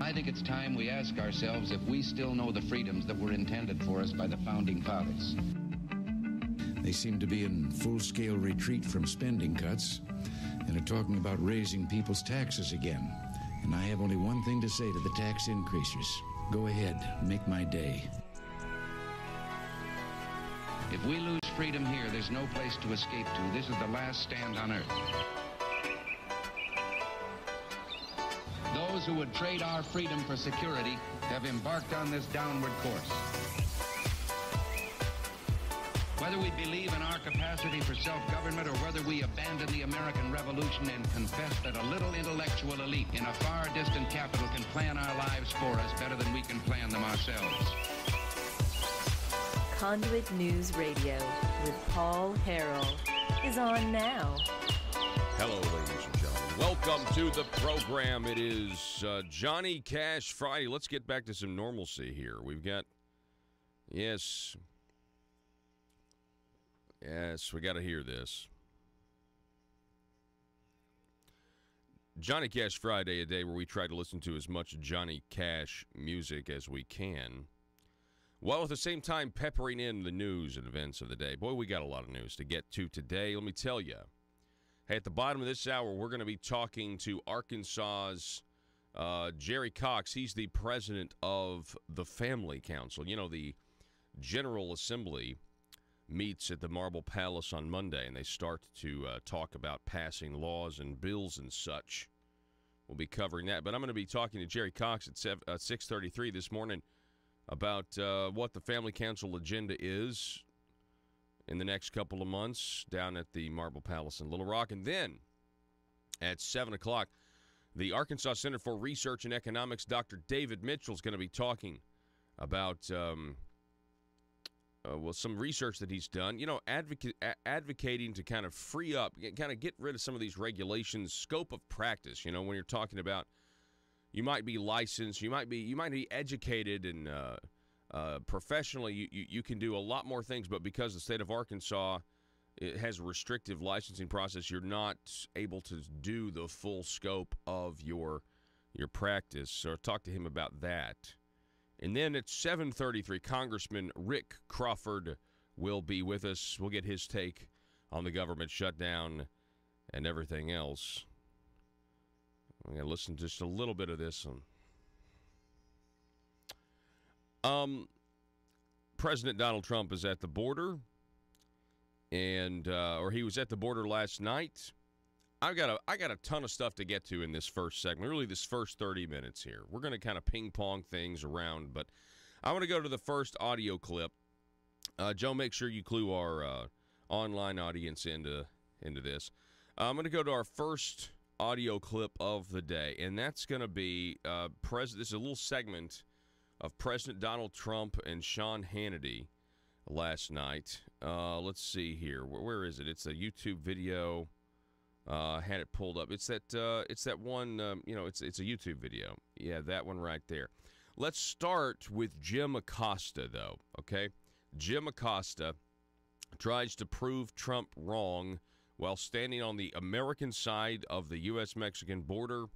I think it's time we ask ourselves if we still know the freedoms that were intended for us by the Founding Fathers. They seem to be in full-scale retreat from spending cuts and are talking about raising people's taxes again. And I have only one thing to say to the tax increasers. Go ahead, make my day. If we lose freedom here, there's no place to escape to. This is the last stand on earth. Those who would trade our freedom for security have embarked on this downward course. Whether we believe in our capacity for self-government or whether we abandon the American Revolution and confess that a little intellectual elite in a far distant capital can plan our lives for us better than we can plan them ourselves. Conduit News Radio with Paul Harrell is on now. Hello, ladies and gentlemen. Welcome to the program. It is Johnny Cash Friday. Let's get back to some normalcy here. We've got, yes, we got to hear this. Johnny Cash Friday, a day where we try to listen to as much Johnny Cash music as we can, while at the same time peppering in the news and events of the day. Boy, we got a lot of news to get to today. Let me tell you. Hey, at the bottom of this hour, we're going to be talking to Arkansas's Jerry Cox. He's the president of the Family Council. You know, the General Assembly meets at the Marble Palace on Monday, and they start to talk about passing laws and bills and such. We'll be covering that. But I'm going to be talking to Jerry Cox at 6:33 this morning about what the Family Council agenda is in the next couple of months down at the Marble Palace in Little Rock. And then at 7 o'clock, the Arkansas Center for Research and Economics, Dr. David Mitchell, is going to be talking about some research that he's done, you know, advocating to kind of free up, kind of get rid of some of these regulations, scope of practice. You know, when you're talking about, you might be licensed, you might be educated, and professionally, you can do a lot more things. But because the state of Arkansas, it has a restrictive licensing process, you're not able to do the full scope of your practice. So talk to him about that. And then at 7:33, Congressman Rick Crawford will be with us. We'll get his take on the government shutdown and everything else. I'm going to listen to just a little bit of this. President Donald Trump is at the border, and or he was at the border last night. I got a ton of stuff to get to in this first segment, really this first 30 minutes here. We're going to kind of ping-pong things around, but I want to go to the first audio clip. Joe, make sure you clue our online audience into this. I'm going to go to our first audio clip of the day, and that's going to be this is a little segment of President Donald Trump and Sean Hannity last night. Let's see here. Where is it? It's a YouTube video. Had it pulled up. It's that one, it's a YouTube video. Yeah, that one right there. Let's start with Jim Acosta, though, okay? Jim Acosta tries to prove Trump wrong while standing on the American side of the U.S.-Mexican border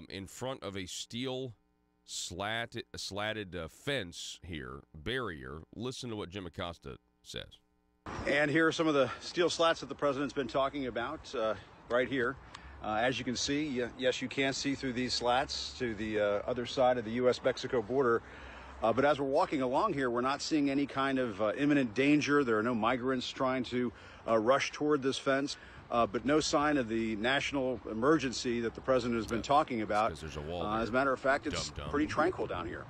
in front of a steel slatted fence here, barrier. Listen to what Jim Acosta says. And here are some of the steel slats that the president's been talking about right here. As you can see, yes, you can see through these slats to the other side of the U.S.-Mexico border. But as we're walking along here, we're not seeing any kind of imminent danger. There are no migrants trying to rush toward this fence, but no sign of the national emergency that the president has been talking about. There's a wall as a matter of fact, it's pretty tranquil down here.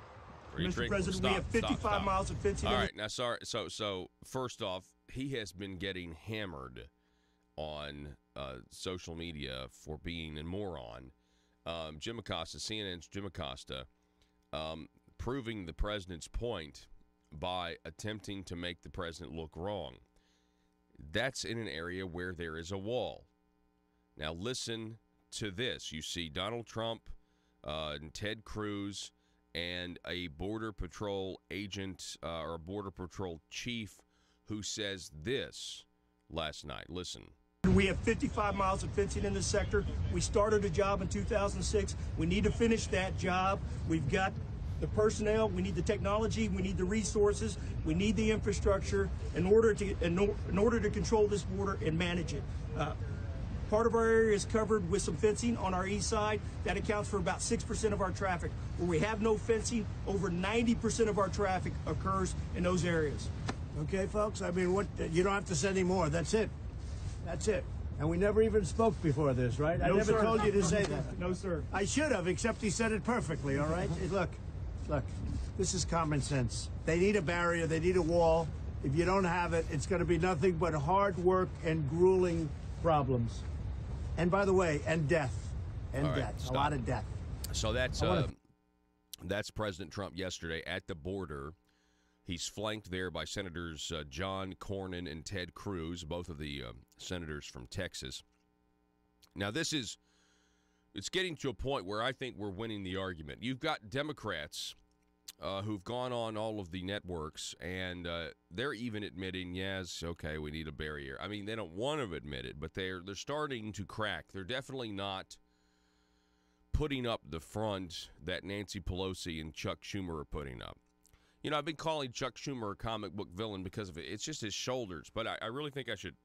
Mr. President, we have 55 miles of fencing. All right, now, sorry. So first off, he has been getting hammered on social media for being a moron. Jim Acosta, CNN's Jim Acosta, proving the president's point by attempting to make the president look wrong. That's in an area where there is a wall. Now, listen to this. You see Donald Trump and Ted Cruz and a Border Patrol agent or a Border Patrol chief who says this last night. Listen. We have 55 miles of fencing in this sector. We started a job in 2006. We need to finish that job. We've got the personnel, we need the technology, we need the resources, we need the infrastructure in order to control this border and manage it. Part of our area is covered with some fencing on our east side. That accounts for about 6% of our traffic. Where we have no fencing, over 90% of our traffic occurs in those areas. Okay, folks, I mean, you don't have to say any more. That's it. That's it. And we never even spoke before this, right? I never told you to say that. No, sir. I should have, except he said it perfectly, all right? Look, this is common sense. They need a barrier. They need a wall. If you don't have it, it's going to be nothing but hard work and grueling problems. And by the way, and death. And death. A lot of death. So that's President Trump yesterday at the border. He's flanked there by Senators John Cornyn and Ted Cruz, both of the senators from Texas. Now, it's getting to a point where I think we're winning the argument. You've got Democrats who've gone on all of the networks, and they're even admitting, yes, okay, we need a barrier. I mean, they don't want to admit it, but they're starting to crack. They're definitely not putting up the front that Nancy Pelosi and Chuck Schumer are putting up. You know, I've been calling Chuck Schumer a comic book villain because of it. It's just his shoulders, but I really think I should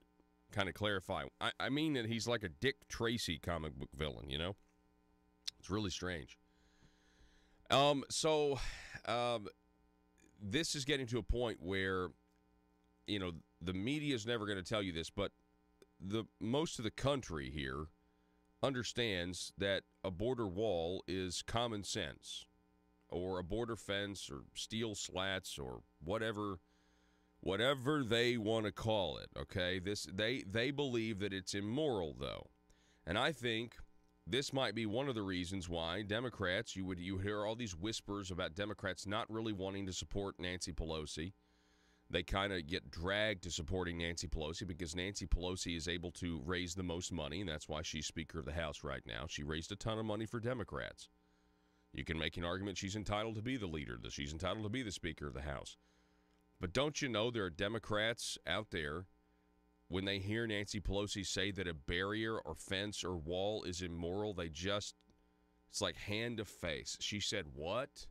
kind of clarify. I mean that he's like a Dick Tracy comic book villain, you know? It's really strange. This is getting to a point where, you know, the media is never going to tell you this, but most of the country here understands that a border wall is common sense, or a border fence, or steel slats, or whatever they want to call it. Okay, they believe that it's immoral, though, and I think this might be one of the reasons why Democrats, you hear all these whispers about Democrats not really wanting to support Nancy Pelosi. They kind of get dragged to supporting Nancy Pelosi because Nancy Pelosi is able to raise the most money, and that's why she's Speaker of the House right now. She raised a ton of money for Democrats. You can make an argument she's entitled to be the leader, that she's entitled to be the Speaker of the House. But don't you know there are Democrats out there, when they hear Nancy Pelosi say that a barrier or fence or wall is immoral, it's like hand to face. She said, what?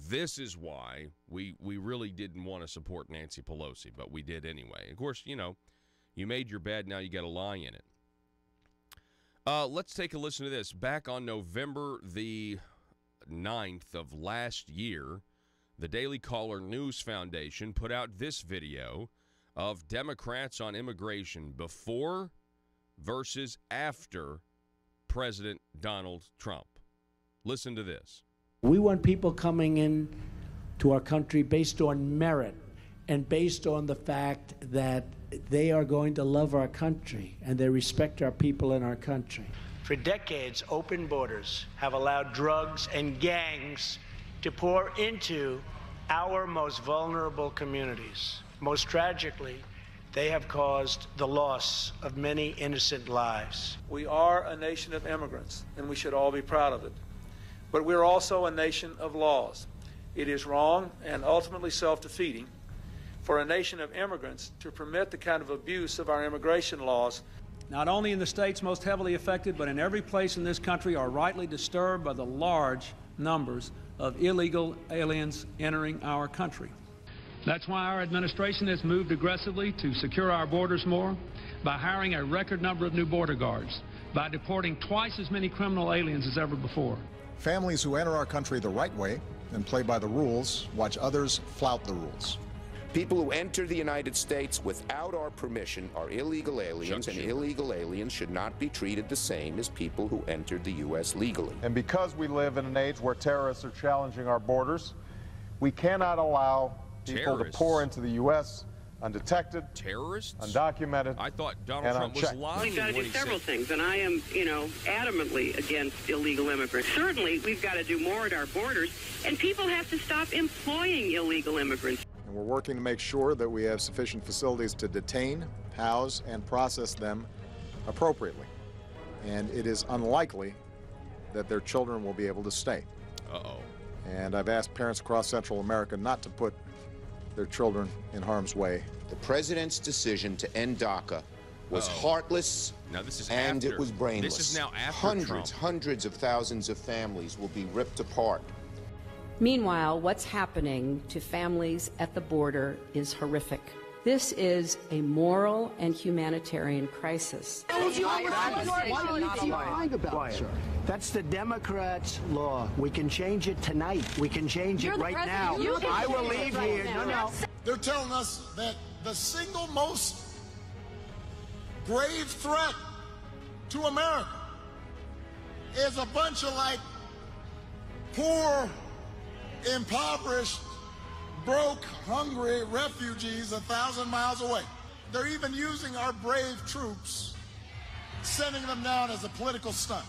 This is why we really didn't want to support Nancy Pelosi, but we did anyway. Of course, you know, you made your bed, now you got to lie in it. Let's take a listen to this. Back on November the 9th of last year, the Daily Caller News Foundation put out this video of Democrats on immigration before versus after President Donald Trump. Listen to this. We want people coming in to our country based on merit and based on the fact that they are going to love our country and they respect our people in our country. For decades, open borders have allowed drugs and gangs to pour into our most vulnerable communities. Most tragically, they have caused the loss of many innocent lives. We are a nation of immigrants, and we should all be proud of it. But we're also a nation of laws. It is wrong and ultimately self-defeating for a nation of immigrants to permit the kind of abuse of our immigration laws. Not only in the states most heavily affected, but in every place in this country are rightly disturbed by the large numbers of illegal aliens entering our country. That's why our administration has moved aggressively to secure our borders more by hiring a record number of new border guards, by deporting twice as many criminal aliens as ever before. Families who enter our country the right way and play by the rules watch others flout the rules. People who enter the United States without our permission are illegal aliens, and illegal aliens should not be treated the same as people who entered the U.S. legally. And because we live in an age where terrorists are challenging our borders, we cannot allow people to pour into the U.S. undetected, terrorists, undocumented. I thought Donald Trump was lying. We've got to do several things, and I am, adamantly against illegal immigrants. Certainly, we've got to do more at our borders, and people have to stop employing illegal immigrants. And we're working to make sure that we have sufficient facilities to detain, house, and process them appropriately. And it is unlikely that their children will be able to stay. Uh-oh. And I've asked parents across Central America not to put their children in harm's way. The president's decision to end DACA was heartless, now, this is and after. it was brainless. This is now after Trump. Hundreds of thousands of families will be ripped apart. Meanwhile, what's happening to families at the border is horrific. This is a moral and humanitarian crisis. What are you lying about, sir? That's the Democrats' law. We can change it tonight. We can change it right now. I will leave here. No. They're telling us that the single most grave threat to America is a bunch of, like, poor, impoverished, broke, hungry refugees 1,000 miles away. They're even using our brave troops, sending them down as a political stunt.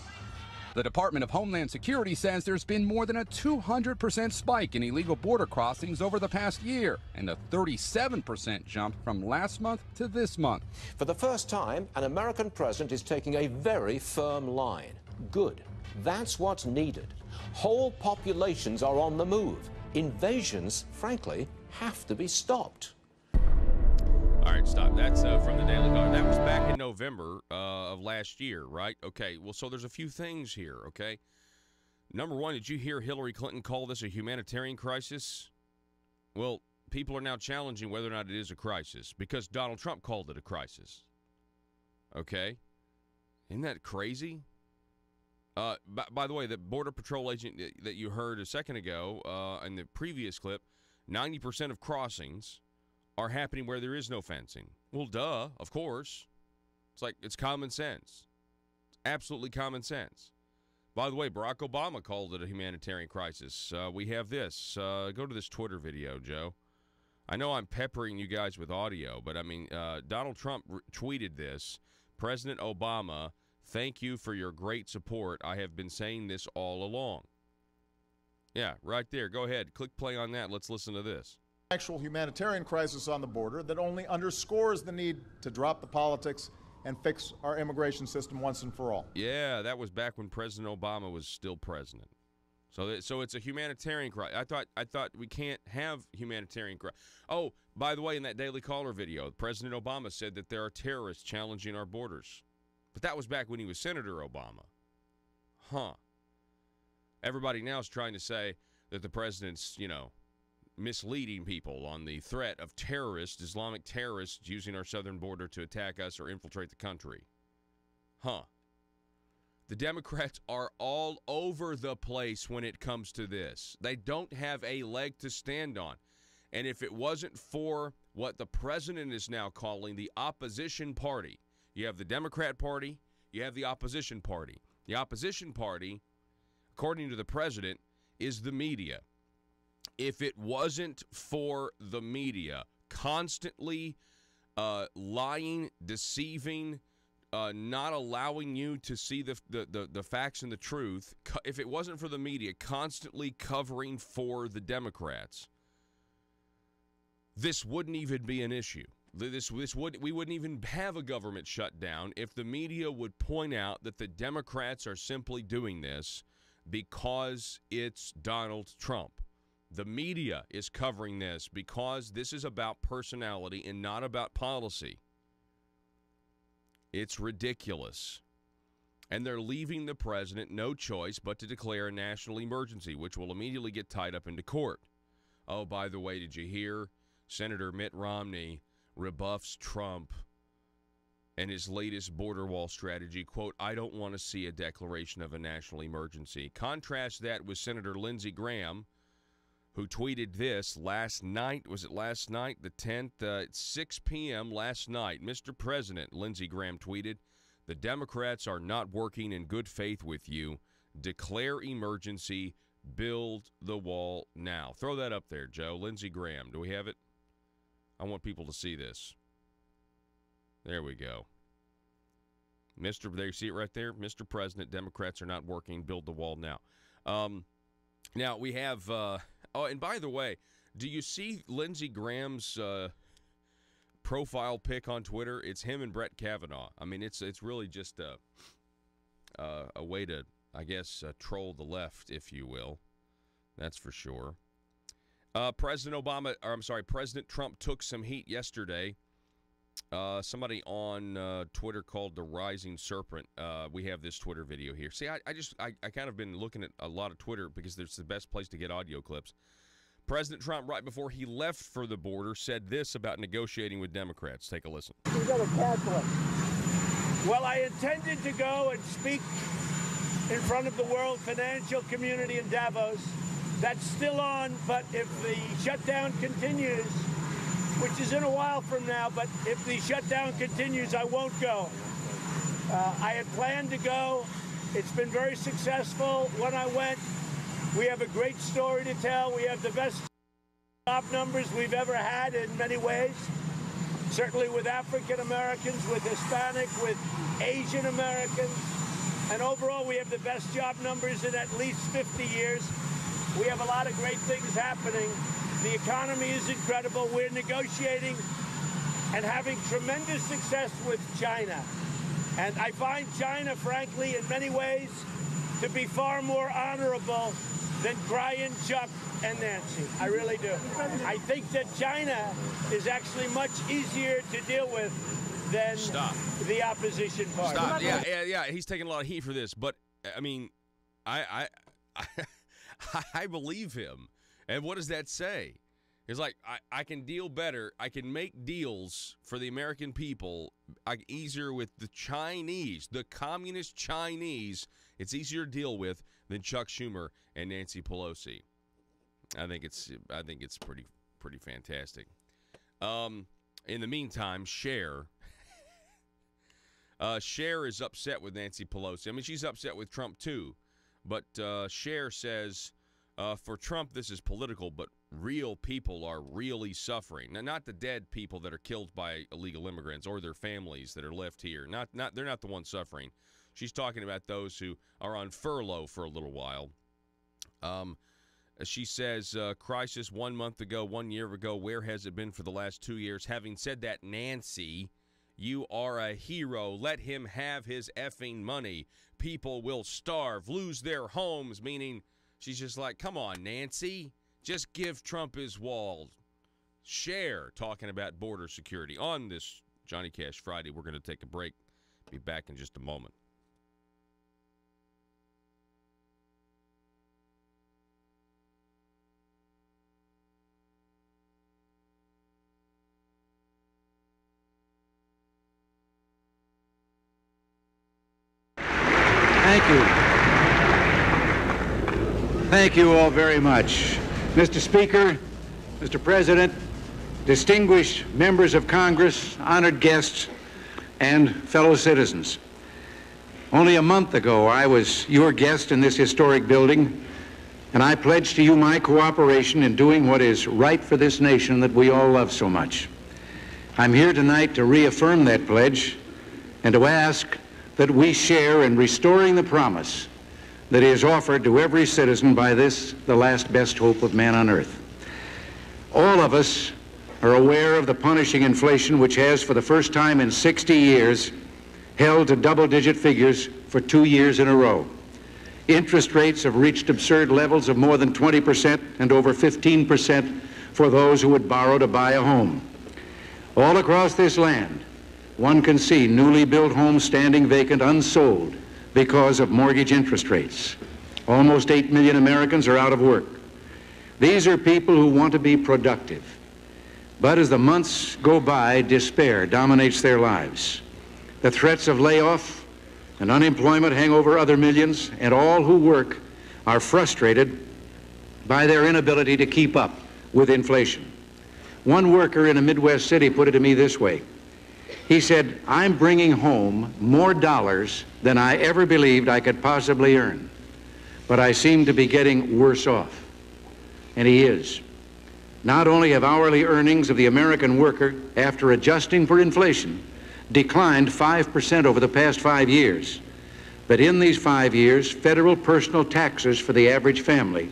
The Department of Homeland Security says there's been more than a 200% spike in illegal border crossings over the past year, and a 37% jump from last month to this month. For the first time, an American president is taking a very firm line. Good. That's what's needed. Whole populations are on the move. Invasions, frankly, have to be stopped. All right, stop. That's from the Daily Caller. That was back in November of last year, right? Okay, well, so there's a few things here, okay? Number one, did you hear Hillary Clinton call this a humanitarian crisis? Well, people are now challenging whether or not it is a crisis because Donald Trump called it a crisis. Okay? Isn't that crazy? By the way, the Border Patrol agent that you heard a second ago in the previous clip, 90% of crossings are happening where there is no fencing. Well, duh, of course. It's common sense. It's absolutely common sense. By the way, Barack Obama called it a humanitarian crisis. We have this. Go to this Twitter video, Joe. I know I'm peppering you guys with audio, but I mean, Donald Trump tweeted this. President Obama, thank you for your great support. I have been saying this all along. Yeah, right there. Go ahead. Click play on that. Let's listen to this. Actual humanitarian crisis on the border that only underscores the need to drop the politics and fix our immigration system once and for all. Yeah, that was back when President Obama was still president. So it's a humanitarian crisis. I thought we can't have humanitarian crisis. Oh, by the way, in that Daily Caller video, President Obama said that there are terrorists challenging our borders. But that was back when he was Senator Obama. Huh. Everybody now is trying to say that the president's, misleading people on the threat of terrorists, Islamic terrorists, using our southern border to attack us or infiltrate the country. Huh. The Democrats are all over the place when it comes to this. They don't have a leg to stand on. And if it wasn't for what the president is now calling the opposition party, you have the Democrat Party, you have the opposition party. The opposition party, according to the president, is the media. If it wasn't for the media constantly lying, deceiving, not allowing you to see the facts and the truth, if it wasn't for the media constantly covering for the Democrats, this wouldn't even be an issue. We wouldn't even have a government shutdown if the media would point out that the Democrats are simply doing this because it's Donald Trump. The media is covering this because this is about personality and not about policy. It's ridiculous. And they're leaving the president no choice but to declare a national emergency, which will immediately get tied up into court. Oh, by the way, did you hear Senator Mitt Romney rebuffs Trump and his latest border wall strategy? Quote, I don't want to see a declaration of a national emergency. Contrast that with Senator Lindsey Graham, who tweeted this last night. Was it last night, the 10th? At 6 p.m. last night, Mr. President, Lindsey Graham tweeted, the Democrats are not working in good faith with you. Declare emergency. Build the wall now. Throw that up there, Joe. Lindsey Graham. Do we have it? I want people to see this. There we go. There you see it right there? Mr. President, Democrats are not working. Build the wall now. Now, we have... oh, and by the way, do you see Lindsey Graham's profile pic on Twitter? It's him and Brett Kavanaugh. I mean, it's really just a way to, I guess, troll the left, if you will. That's for sure. President Trump took some heat yesterday Somebody on Twitter called the Rising Serpent. We have this Twitter video here. See, I kind of been looking at a lot of Twitter because it's the best place to get audio clips. President Trump, right before he left for the border, said this about negotiating with Democrats. Take a listen. You got to cancel it. Well, I intended to go and speak in front of the world financial community in Davos. That's still on, but if the shutdown continues, which is in a while from now, but if the shutdown continues, I won't go. I had planned to go. It's been very successful when I went. We have a great story to tell. We have the best job numbers we've ever had in many ways. Certainly with African Americans, with Hispanic, with Asian Americans. And overall, we have the best job numbers in at least 50 years. We have a lot of great things happening. The economy is incredible. We're negotiating and having tremendous success with China. And I find China, frankly, in many ways, to be far more honorable than Brian, Chuck, and Nancy. I really do. I think that China is actually much easier to deal with than the opposition party. Stop. Yeah. He's taking a lot of heat for this, but I mean, I believe him. And what does that say? It's like, I can deal better. I can make deals for the American people easier with the Chinese, the communist Chinese. It's easier to deal with than Chuck Schumer and Nancy Pelosi. I think it's pretty fantastic. In the meantime, Cher is upset with Nancy Pelosi. I mean, she's upset with Trump too, but Cher says, for Trump, this is political, but real people are really suffering. Now, not the dead people that are killed by illegal immigrants or their families that are left here. They're not the ones suffering. She's talking about those who are on furlough for a little while. She says, crisis 1 month ago, 1 year ago, where has it been for the last 2 years? Having said that, Nancy, you are a hero. Let him have his effing money. People will starve, lose their homes, meaning she's just like, come on, Nancy. Just give Trump his wall. Cher talking about border security on this Johnny Cash Friday. We're going to take a break. Be back in just a moment. Thank you. Thank you all very much. Mr. Speaker, Mr. President, distinguished members of Congress, honored guests, and fellow citizens. Only a month ago, I was your guest in this historic building, and I pledged to you my cooperation in doing what is right for this nation that we all love so much. I'm here tonight to reaffirm that pledge and to ask that we share in restoring the promise that is offered to every citizen by this, the last best hope of man on earth. All of us are aware of the punishing inflation which has, for the first time in 60 years, held to double-digit figures for 2 years in a row. Interest rates have reached absurd levels of more than 20% and over 15% for those who would borrow to buy a home. All across this land, one can see newly built homes standing vacant, unsold, because of mortgage interest rates. Almost 8 million Americans are out of work. These are people who want to be productive. But as the months go by, despair dominates their lives. The threats of layoff and unemployment hang over other millions, and all who work are frustrated by their inability to keep up with inflation. One worker in a Midwest city put it to me this way. He said, I'm bringing home more dollars than I ever believed I could possibly earn, but I seem to be getting worse off. And he is. Not only have hourly earnings of the American worker, after adjusting for inflation, declined 5% over the past 5 years, but in these 5 years, federal personal taxes for the average family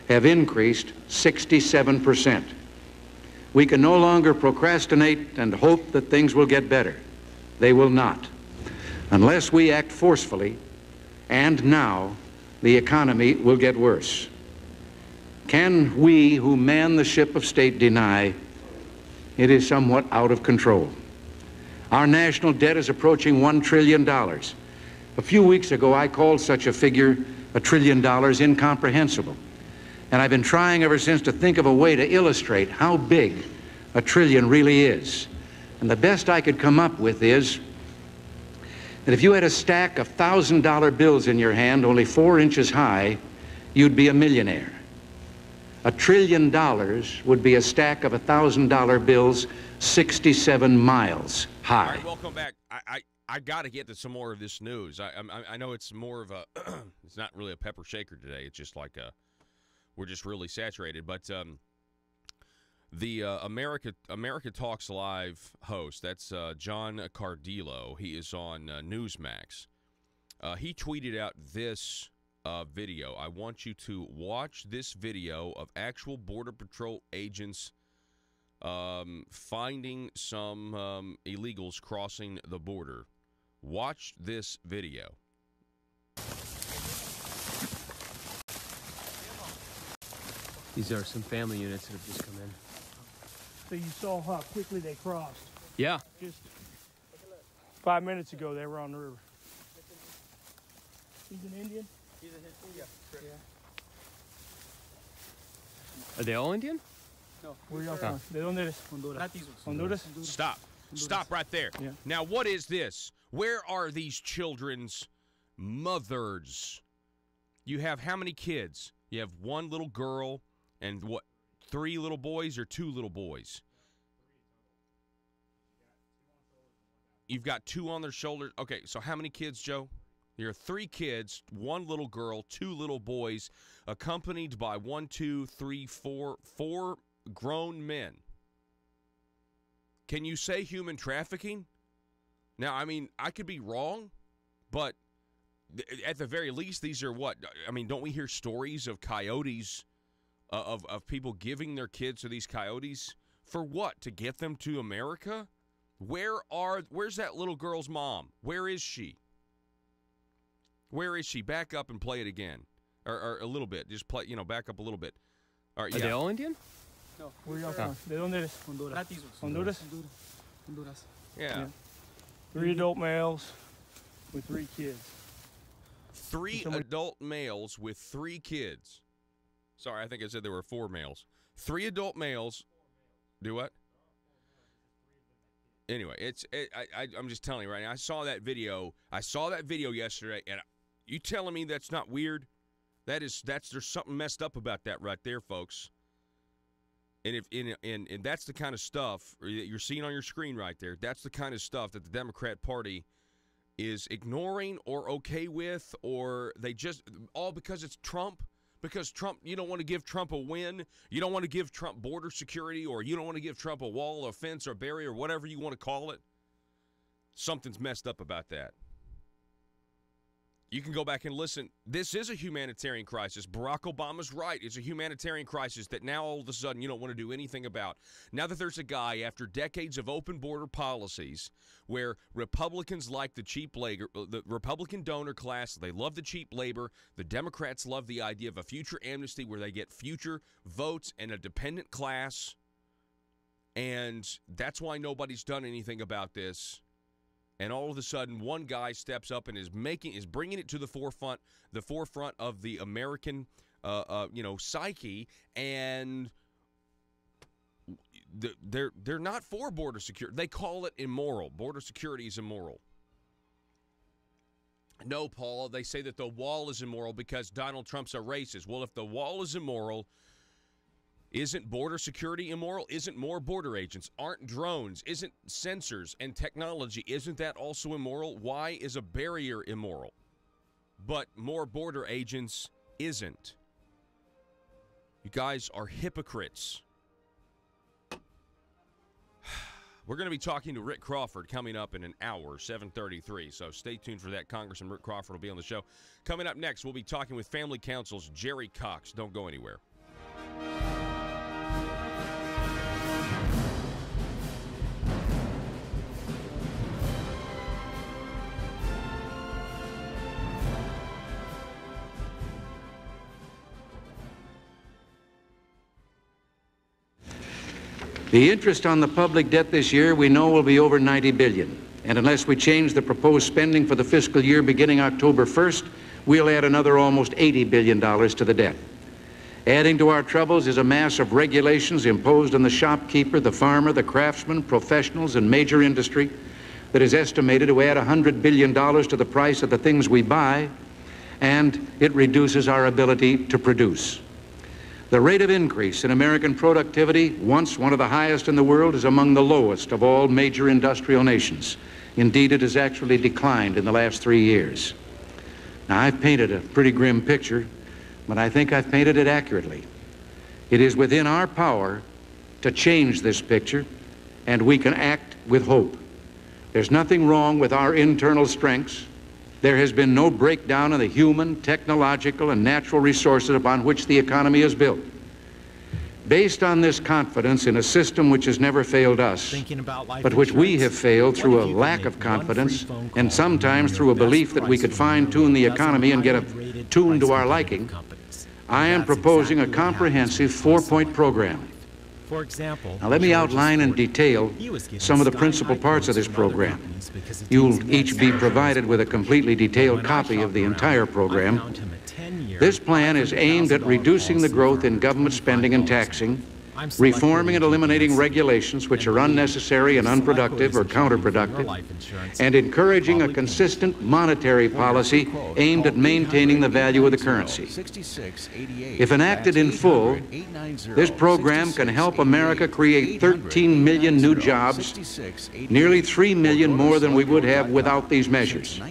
have increased 67%. We can no longer procrastinate and hope that things will get better. They will not. Unless we act forcefully, and now, the economy will get worse. Can we who man the ship of state deny it is somewhat out of control? Our national debt is approaching $1 trillion. A few weeks ago, I called such a figure, $1 trillion, incomprehensible. And I've been trying ever since to think of a way to illustrate how big $1 trillion really is. And the best I could come up with is that if you had a stack of $1,000 bills in your hand, only 4 inches high, you'd be a millionaire. $1 trillion would be a stack of $1,000 bills 67 miles high. All right, welcome back. I got to get to some more of this news. I know it's more of a, it's not really a pepper shaker today. It's just like we're just really saturated. But the America Talks Live host, that's John Cardillo. He is on Newsmax. He tweeted out this video. I want you to watch this video of actual Border Patrol agents finding some illegals crossing the border. Watch this video. These are some family units that have just come in. So you saw how quickly they crossed. Yeah. Just 5 minutes ago, they were on the river. He's an Indian? He's an Indian. Yeah. Are they all Indian? No. Where y'all from? ¿De dónde eres? Honduras. Stop. Stop right there. Yeah. Now, what is this? Where are these children's mothers? You have how many kids? You have one little girl and what, 3 little boys or 2 little boys? You've got 2 on their shoulders. Okay, so how many kids, Joe? There are 3 kids, 1 little girl, 2 little boys, accompanied by 1, 2, 3, 4 grown men. Can you say human trafficking? Now, I mean, I could be wrong, but at the very least, these are what? I mean, don't we hear stories of coyotes, of people giving their kids to these coyotes? For what? To get them to America? Where's that little girl's mom? Where is she? Where is she? Back up and play it again. Or a little bit. Just play, back up a little bit. All right, Are they all Indian? No. Where y'all from? ¿De dónde eres? Honduras. Honduras. Yeah. 3 adult males with 3 kids. 3 adult males with 3 kids. Sorry, I think I said there were 4 males. 3 adult males. Do what? Anyway, I'm just telling you right now. I saw that video. Yesterday, and you telling me that's not weird? There's something messed up about that right there, folks. And and that's the kind of stuff that you're seeing on your screen right there. That's the kind of stuff that the Democrat Party is ignoring or okay with, or they just all because it's Trump. Because Trump, you don't want to give Trump a win. You don't want to give Trump border security, or you don't want to give Trump a wall, a fence, or barrier, whatever you want to call it. Something's messed up about that. You can go back and listen. This is a humanitarian crisis. Barack Obama's right. It's a humanitarian crisis that now all of a sudden you don't want to do anything about. Now that there's a guy, after decades of open border policies, where Republicans like the cheap labor, the Republican donor class, they love the cheap labor. The Democrats love the idea of a future amnesty where they get future votes and a dependent class. And that's why nobody's done anything about this. And all of a sudden, one guy steps up and is bringing it to the forefront of the American, psyche, and they're not for border security. They call it immoral. Border security is immoral. No, Paul, they say that the wall is immoral because Donald Trump's a racist. Well, if the wall is immoral, isn't border security immoral? Isn't more border agents? Aren't drones? Isn't sensors and technology? Isn't that also immoral? Why is a barrier immoral? But more border agents isn't. You guys are hypocrites. We're going to be talking to Rick Crawford coming up in an hour, 7:33. So stay tuned for that. Congressman Rick Crawford will be on the show. Coming up next, we'll be talking with Family Counsel's Jerry Cox. Don't go anywhere. The interest on the public debt this year we know will be over $90 billion. And unless we change the proposed spending for the fiscal year beginning October 1st, we'll add another almost $80 billion to the debt. Adding to our troubles is a mass of regulations imposed on the shopkeeper, the farmer, the craftsman, professionals, and major industry that is estimated to add $100 billion to the price of the things we buy, and it reduces our ability to produce. The rate of increase in American productivity, once one of the highest in the world, is among the lowest of all major industrial nations. Indeed, it has actually declined in the last 3 years. Now, I've painted a pretty grim picture, but I think I've painted it accurately. It is within our power to change this picture, and we can act with hope. There's nothing wrong with our internal strengths. There has been no breakdown in the human, technological, and natural resources upon which the economy is built. Based on this confidence in a system which has never failed us, but which we have failed through a lack of confidence and sometimes through a belief that we could fine-tune the economy and get a tune to our liking, I am proposing a comprehensive 4-point program. For example, now let me outline in detail some of the principal parts of this program. You'll each be provided with a completely detailed copy of the entire program. This plan is aimed at reducing the growth in government spending and taxing, reforming and eliminating regulations which are unnecessary and unproductive or counterproductive, and encouraging a consistent monetary policy aimed at maintaining the value of the currency. If enacted in full, this program can help America create 13 million new jobs, nearly 3 million more than we would have without these measures.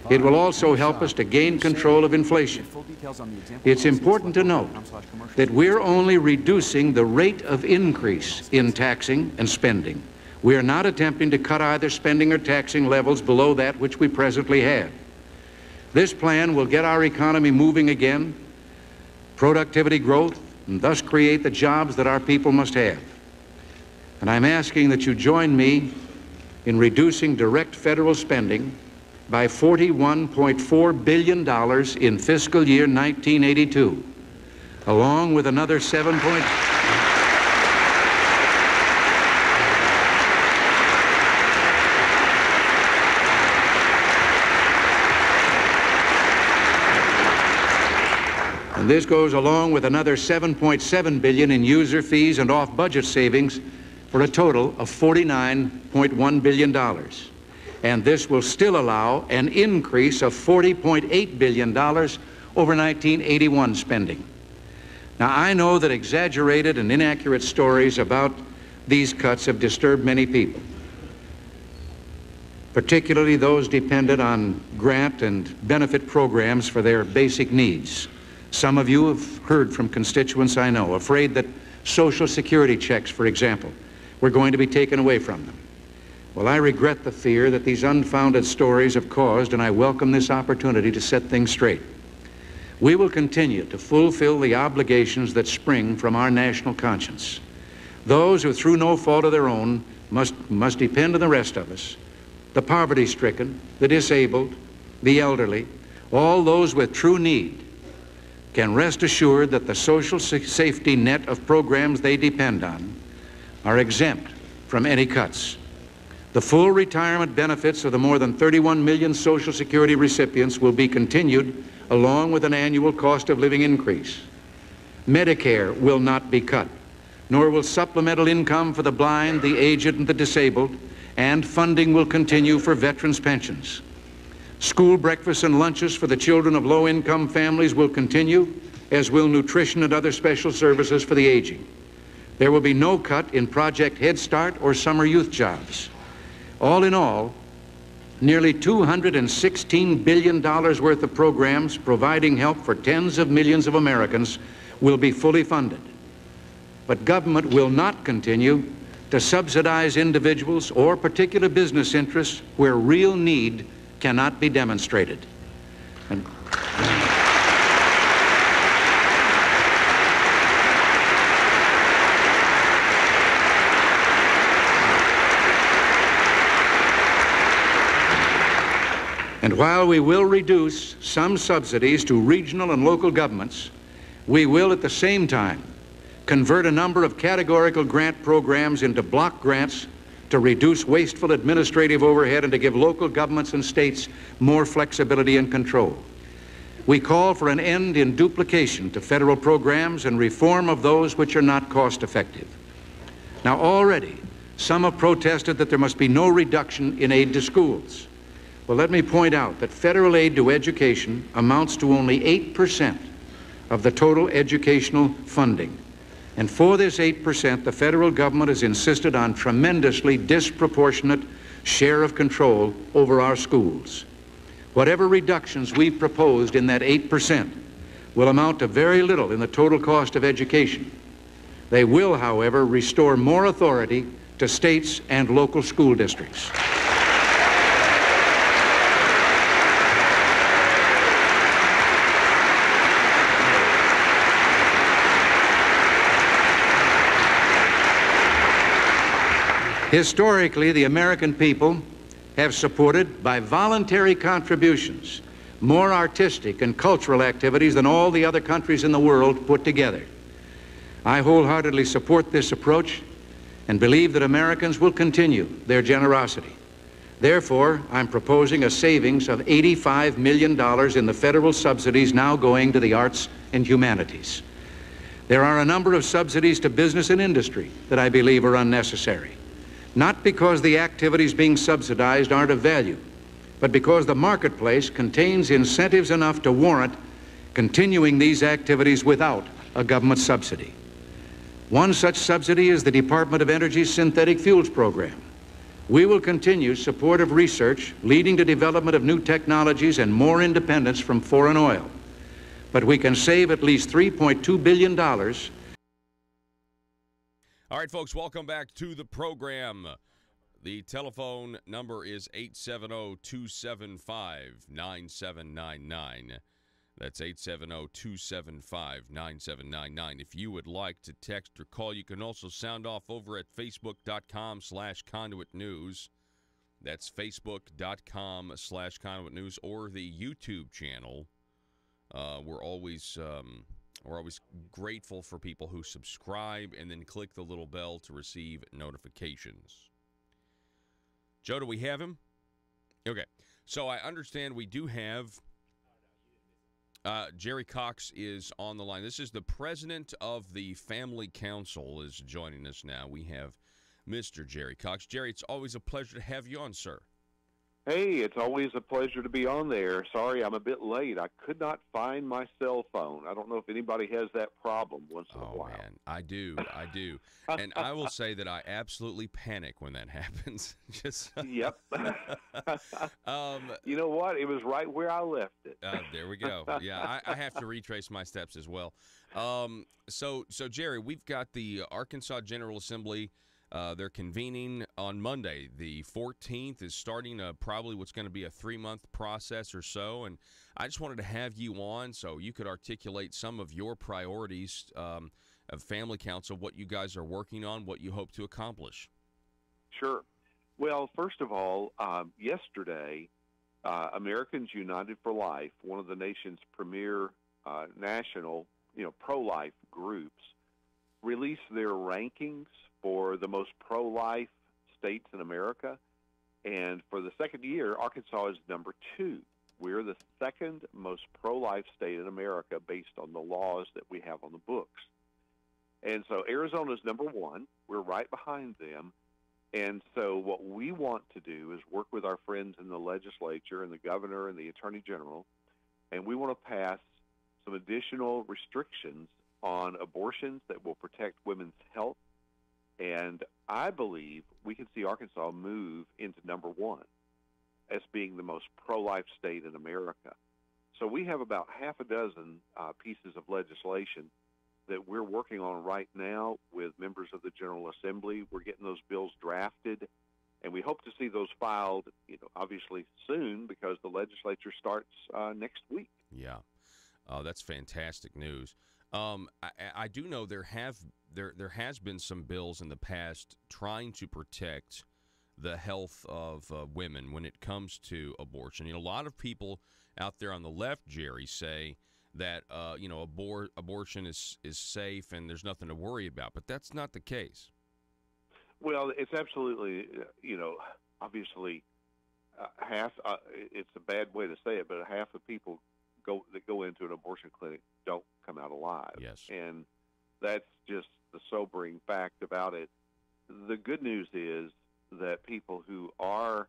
It will also help us to gain control of inflation. It's important to note that we're only reducing the rate of increase in taxing and spending. We are not attempting to cut either spending or taxing levels below that which we presently have. This plan will get our economy moving again, productivity growth, and thus create the jobs that our people must have. And I'm asking that you join me in reducing direct federal spending by $41.4 billion in fiscal year 1982, along with another And this goes along with another $7.7 billion in user fees and off-budget savings for a total of $49.1 billion. And this will still allow an increase of $40.8 billion over 1981 spending. Now, I know that exaggerated and inaccurate stories about these cuts have disturbed many people, particularly those dependent on grant and benefit programs for their basic needs. Some of you have heard from constituents I know, afraid that Social Security checks, for example, were going to be taken away from them. Well, I regret the fear that these unfounded stories have caused, and I welcome this opportunity to set things straight. We will continue to fulfill the obligations that spring from our national conscience. Those who, through no fault of their own, must depend on the rest of us, the poverty-stricken, the disabled, the elderly, all those with true need, can rest assured that the social safety net of programs they depend on are exempt from any cuts. The full retirement benefits of the more than 31 million Social Security recipients will be continued along with an annual cost of living increase. Medicare will not be cut, nor will supplemental income for the blind, the aged, and the disabled, and funding will continue for veterans' pensions. School breakfasts and lunches for the children of low-income families will continue, as will nutrition and other special services for the aging. There will be no cut in Project Head Start or summer youth jobs. All in all, nearly $216 billion worth of programs providing help for tens of millions of Americans will be fully funded. But government will not continue to subsidize individuals or particular business interests where real need cannot be demonstrated. And while we will reduce some subsidies to regional and local governments, we will at the same time convert a number of categorical grant programs into block grants to reduce wasteful administrative overhead and to give local governments and states more flexibility and control. We call for an end in duplication to federal programs and reform of those which are not cost effective. Now, already, some have protested that there must be no reduction in aid to schools. Well, let me point out that federal aid to education amounts to only 8% of the total educational funding. And for this 8%, the federal government has insisted on tremendously disproportionate share of control over our schools. Whatever reductions we've proposed in that 8% will amount to very little in the total cost of education. They will, however, restore more authority to states and local school districts. Historically, the American people have supported, by voluntary contributions, more artistic and cultural activities than all the other countries in the world put together. I wholeheartedly support this approach and believe that Americans will continue their generosity. Therefore, I'm proposing a savings of $85 million in the federal subsidies now going to the arts and humanities. There are a number of subsidies to business and industry that I believe are unnecessary. Not because the activities being subsidized aren't of value, but because the marketplace contains incentives enough to warrant continuing these activities without a government subsidy. One such subsidy is the Department of Energy's Synthetic Fuels Program. We will continue support of research leading to development of new technologies and more independence from foreign oil. But we can save at least $3.2 billion. All right, folks, welcome back to the program. The telephone number is 870-275-9799. That's 870-275-9799. If you would like to text or call, you can also sound off over at facebook.com/Conduit News. That's facebook.com/Conduit News or the YouTube channel. We're always grateful for people who subscribe and then click the little bell to receive notifications. Joe, do we have him? Okay. So I understand we do have Jerry Cox is on the line. This is the president of the Family Council is joining us now. We have Mr. Jerry Cox. Jerry, it's always a pleasure to have you on, sir. Hey, it's always a pleasure to be on there. Sorry, I'm a bit late. I could not find my cell phone. I don't know if anybody has that problem once in a while. Oh, man, I do. And I will say that I absolutely panic when that happens. Yep. You know what? It was right where I left it. There we go. Yeah, I have to retrace my steps as well. So Jerry, we've got the Arkansas General Assembly. They're convening on Monday. The 14th is starting probably what's going to be a 3-month process or so. And I just wanted to have you on so you could articulate some of your priorities of Family Council, what you guys are working on, what you hope to accomplish. Sure. Well, first of all, yesterday, Americans United for Life, one of the nation's premier national, pro-life groups, released their rankings for the most pro-life states in America. And for the second year, Arkansas is number 2. We're the second most pro-life state in America based on the laws that we have on the books. And so Arizona's number 1. We're right behind them. And so what we want to do is work with our friends in the legislature and the governor and the attorney general, and we want to pass some additional restrictions on abortions that will protect women's health. And I believe we can see Arkansas move into number 1 as being the most pro-life state in America. So we have about half a dozen pieces of legislation that we're working on right now with members of the General Assembly. We're getting those bills drafted, and we hope to see those filed, obviously soon because the legislature starts next week. Yeah, that's fantastic news. I do know there has been some bills in the past trying to protect the health of women when it comes to abortion. A lot of people out there on the left, Jerry, say that abortion is safe and there's nothing to worry about, but that's not the case. Well, it's absolutely, obviously, half. It's a bad way to say it, but half of people that go into an abortion clinic don't come out alive. Yes, and that's just the sobering fact about it. The good news is that people who are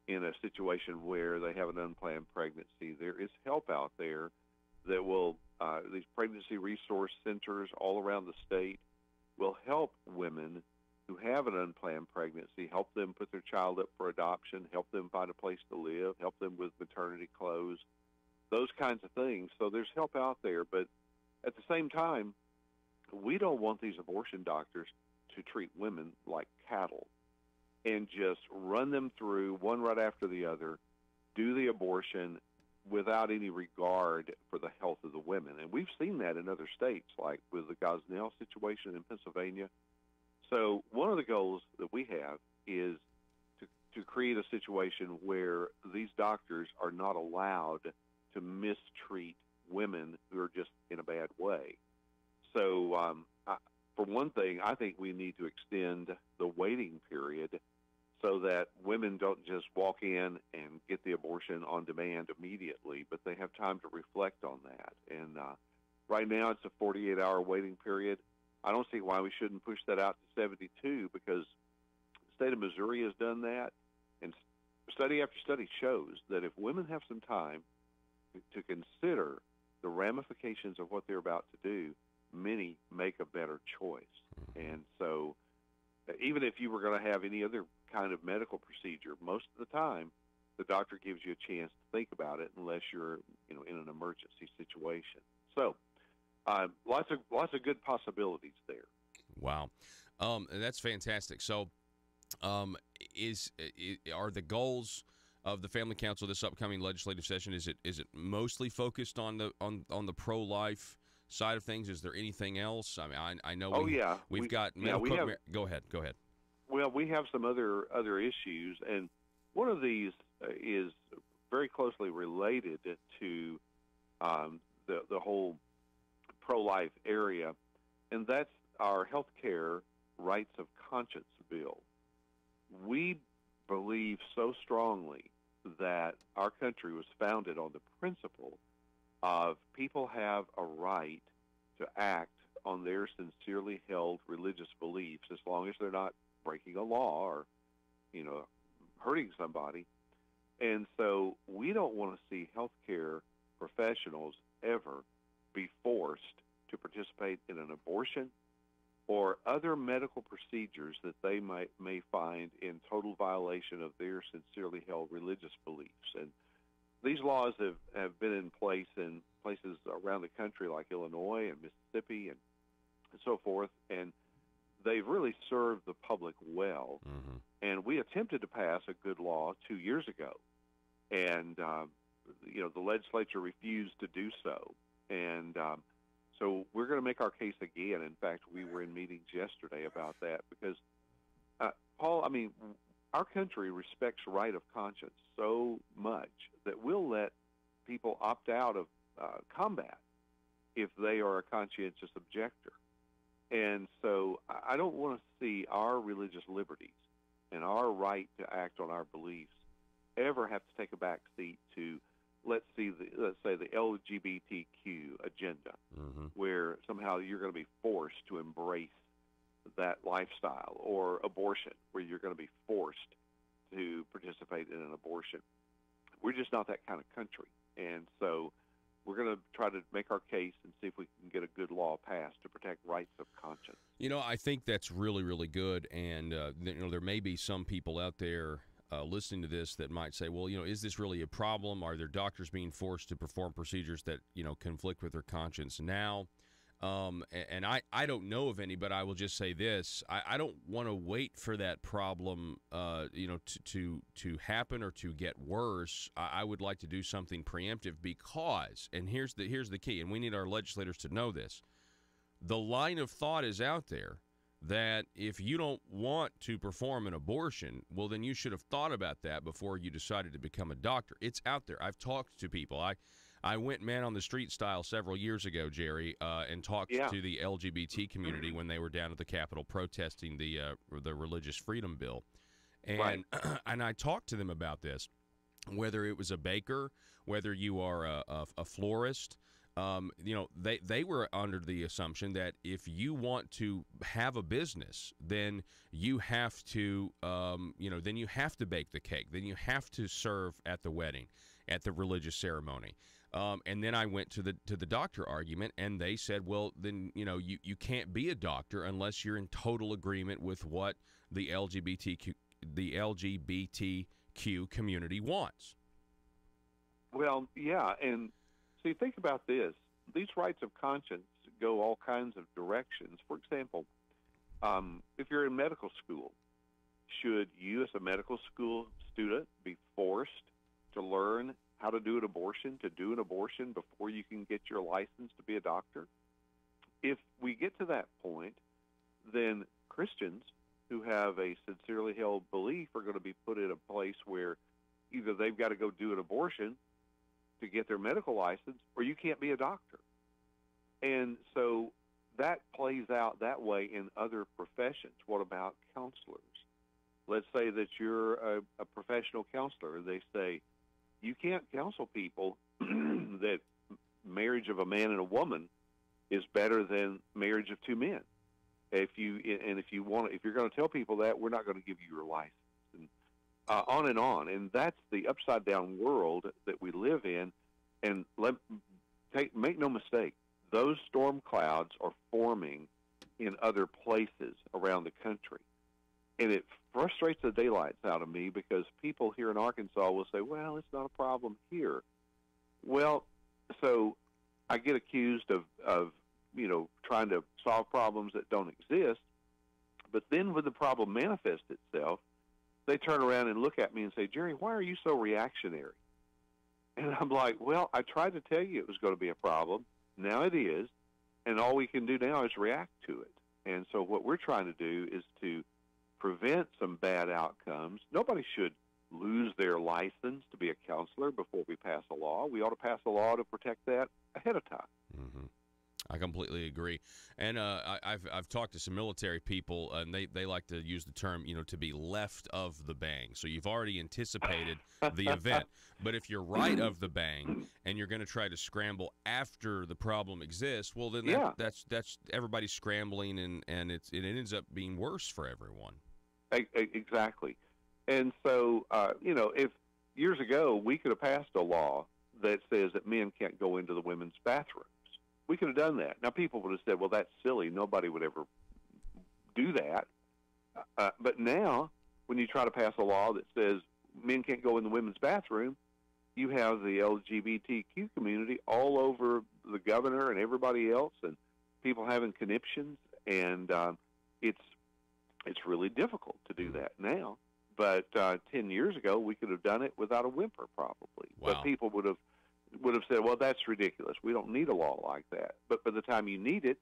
in a situation where they have an unplanned pregnancy, there is help out there that will, these pregnancy resource centers all around the state will help women who have an unplanned pregnancy, help them put their child up for adoption, help them find a place to live, help them with maternity clothes, those kinds of things. So there's help out there, but at the same time, we don't want these abortion doctors to treat women like cattle and just run them through one right after the other, do the abortion without any regard for the health of the women. And we've seen that in other states, like with the Gosnell situation in Pennsylvania. So one of the goals that we have is to create a situation where these doctors are not allowed to mistreat women who are just in a bad way. So for one thing, I think we need to extend the waiting period so that women don't just walk in and get the abortion on demand immediately, but they have time to reflect on that. And right now it's a 48-hour waiting period. I don't see why we shouldn't push that out to 72, because the state of Missouri has done that, and study after study shows that if women have some time to consider the ramifications of what they're about to do, many make a better choice. And so even if you were going to have any other kind of medical procedure, most of the time the doctor gives you a chance to think about it unless you're in an emergency situation. So lots of good possibilities there. Wow. That's fantastic. So are the goals of the Family Council this upcoming legislative session, is it mostly focused on the pro-life side of things? Is there anything else? I mean, I know we've got medical. Go ahead. Well, we have some other issues, and one of these is very closely related to the whole pro-life area, and that's our health care rights of conscience bill. We believe so strongly that our country was founded on the principle of people have a right to act on their sincerely held religious beliefs as long as they're not breaking a law or, hurting somebody. And so we don't want to see healthcare professionals ever be forced to participate in an abortion or other medical procedures that they may find in total violation of their sincerely held religious beliefs. And these laws have been in place in places around the country like Illinois and Mississippi and so forth, and they've really served the public well. Mm-hmm. And we attempted to pass a good law 2 years ago, and the legislature refused to do so. And so we're going to make our case again. In fact, we were in meetings yesterday about that because, Paul, I mean, our country respects right of conscience so much that we'll let people opt out of combat if they are a conscientious objector. And so I don't want to see our religious liberties and our right to act on our beliefs ever have to take a back seat to, let's say the LGBTQ agenda, mm-hmm. where somehow you're going to be forced to embrace that lifestyle, or abortion, where you're going to be forced to participate in an abortion. We're just not that kind of country. And so we're going to try to make our case and see if we can get a good law passed to protect rights of conscience. I think that's really, really good. And, there may be some people out there listening to this that might say, well, is this really a problem? Are there doctors being forced to perform procedures that, conflict with their conscience now? And I don't know of any, but I will just say this. I don't want to wait for that problem, to happen or to get worse. I would like to do something preemptive because, and here's the key, and we need our legislators to know this, the line of thought is out there that if you don't want to perform an abortion, well, then you should have thought about that before you decided to become a doctor. It's out there. I've talked to people. I went man on the street style several years ago, Jerry, and talked to the LGBT community when they were down at the Capitol protesting the Religious Freedom Bill, and and I talked to them about this, whether it was a baker, whether you are a florist. You know, they were under the assumption that if you want to have a business, then you have to, then you have to bake the cake. Then you have to serve at the wedding, at the religious ceremony. And then I went to the doctor argument, and they said, well, then, you can't be a doctor unless you're in total agreement with what the LGBTQ community wants. Well, yeah, and see, think about this. These rights of conscience go all kinds of directions. For example, if you're in medical school, should you as a medical school student be forced to learn how to do an abortion before you can get your license to be a doctor? If we get to that point, then Christians who have a sincerely held belief are going to be put in a place where either they've got to go do an abortion to get their medical license, or you can't be a doctor. And so that plays out that way in other professions. What about counselors? Let's say that you're a professional counselor. They say you can't counsel people that marriage of a man and a woman is better than marriage of two men. If you're going to tell people that, we're not going to give you your license. On and on. And that's the upside-down world that we live in. And make no mistake, those storm clouds are forming in other places around the country. And it frustrates the daylights out of me because people here in Arkansas will say, well, it's not a problem here. Well, so I get accused of trying to solve problems that don't exist. But then when the problem manifests itself, they turn around and look at me and say, Jerry, why are you so reactionary? And I'm like, well, I tried to tell you it was going to be a problem. Now it is. And all we can do now is react to it. And so what we're trying to do is to prevent some bad outcomes. Nobody should lose their license to be a counselor before we pass a law. We ought to pass a law to protect that ahead of time. Mm-hmm. I completely agree. And I've talked to some military people, and they like to use the term, to be left of the bang. So you've already anticipated the event. But if you're right of the bang and you're going to try to scramble after the problem exists, well, then that's everybody scrambling, and it ends up being worse for everyone. Exactly. And so, if years ago we could have passed a law that says that men can't go into the women's bathroom, we could have done that. Now, people would have said, well, that's silly. Nobody would ever do that. But now, when you try to pass a law that says men can't go in the women's bathroom, you have the LGBTQ community all over the governor and everybody else, and people having conniptions. And it's really difficult to do that now. But 10 years ago, we could have done it without a whimper, probably. Wow. But people would have said, well, that's ridiculous. We don't need a law like that. But by the time you need it,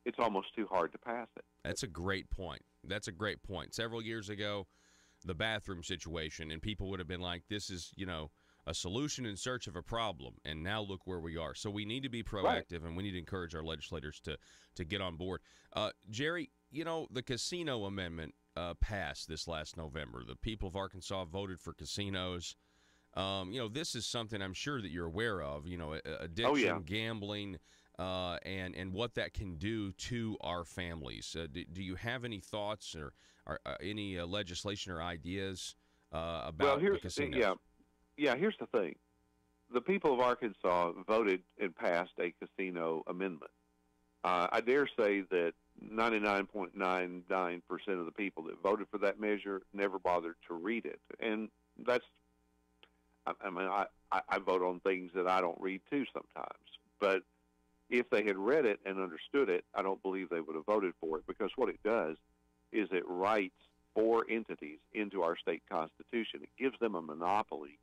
it's almost too hard to pass it. That's a great point. Several years ago, the bathroom situation, and people would have been like, this is, a solution in search of a problem, and now look where we are. So we need to be proactive, and we need to encourage our legislators to get on board. Jerry, the casino amendment passed this last November. The people of Arkansas voted for casinos. This is something I'm sure that you're aware of, addiction, gambling, and what that can do to our families. Do you have any thoughts or any legislation or ideas about the casinos? Yeah, here's the thing. The people of Arkansas voted and passed a casino amendment. I dare say that 99.99% of the people that voted for that measure never bothered to read it. And that's, I vote on things that I don't read too sometimes. But if they had read it and understood it, I don't believe they would have voted for it, because what it does is it writes 4 entities into our state constitution. It gives them a monopoly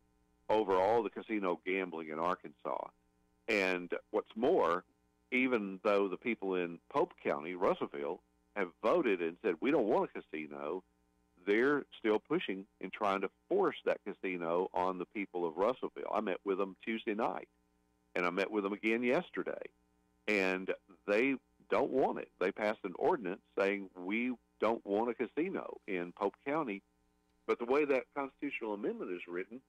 over all the casino gambling in Arkansas. And what's more, even though the people in Pope County, Russellville, have voted and said, we don't want a casino, they're still pushing and trying to force that casino on the people of Russellville. I met with them Tuesday night. and I met with them again yesterday, and they don't want it. They passed an ordinance saying we don't want a casino in Pope County. But the way that constitutional amendment is written,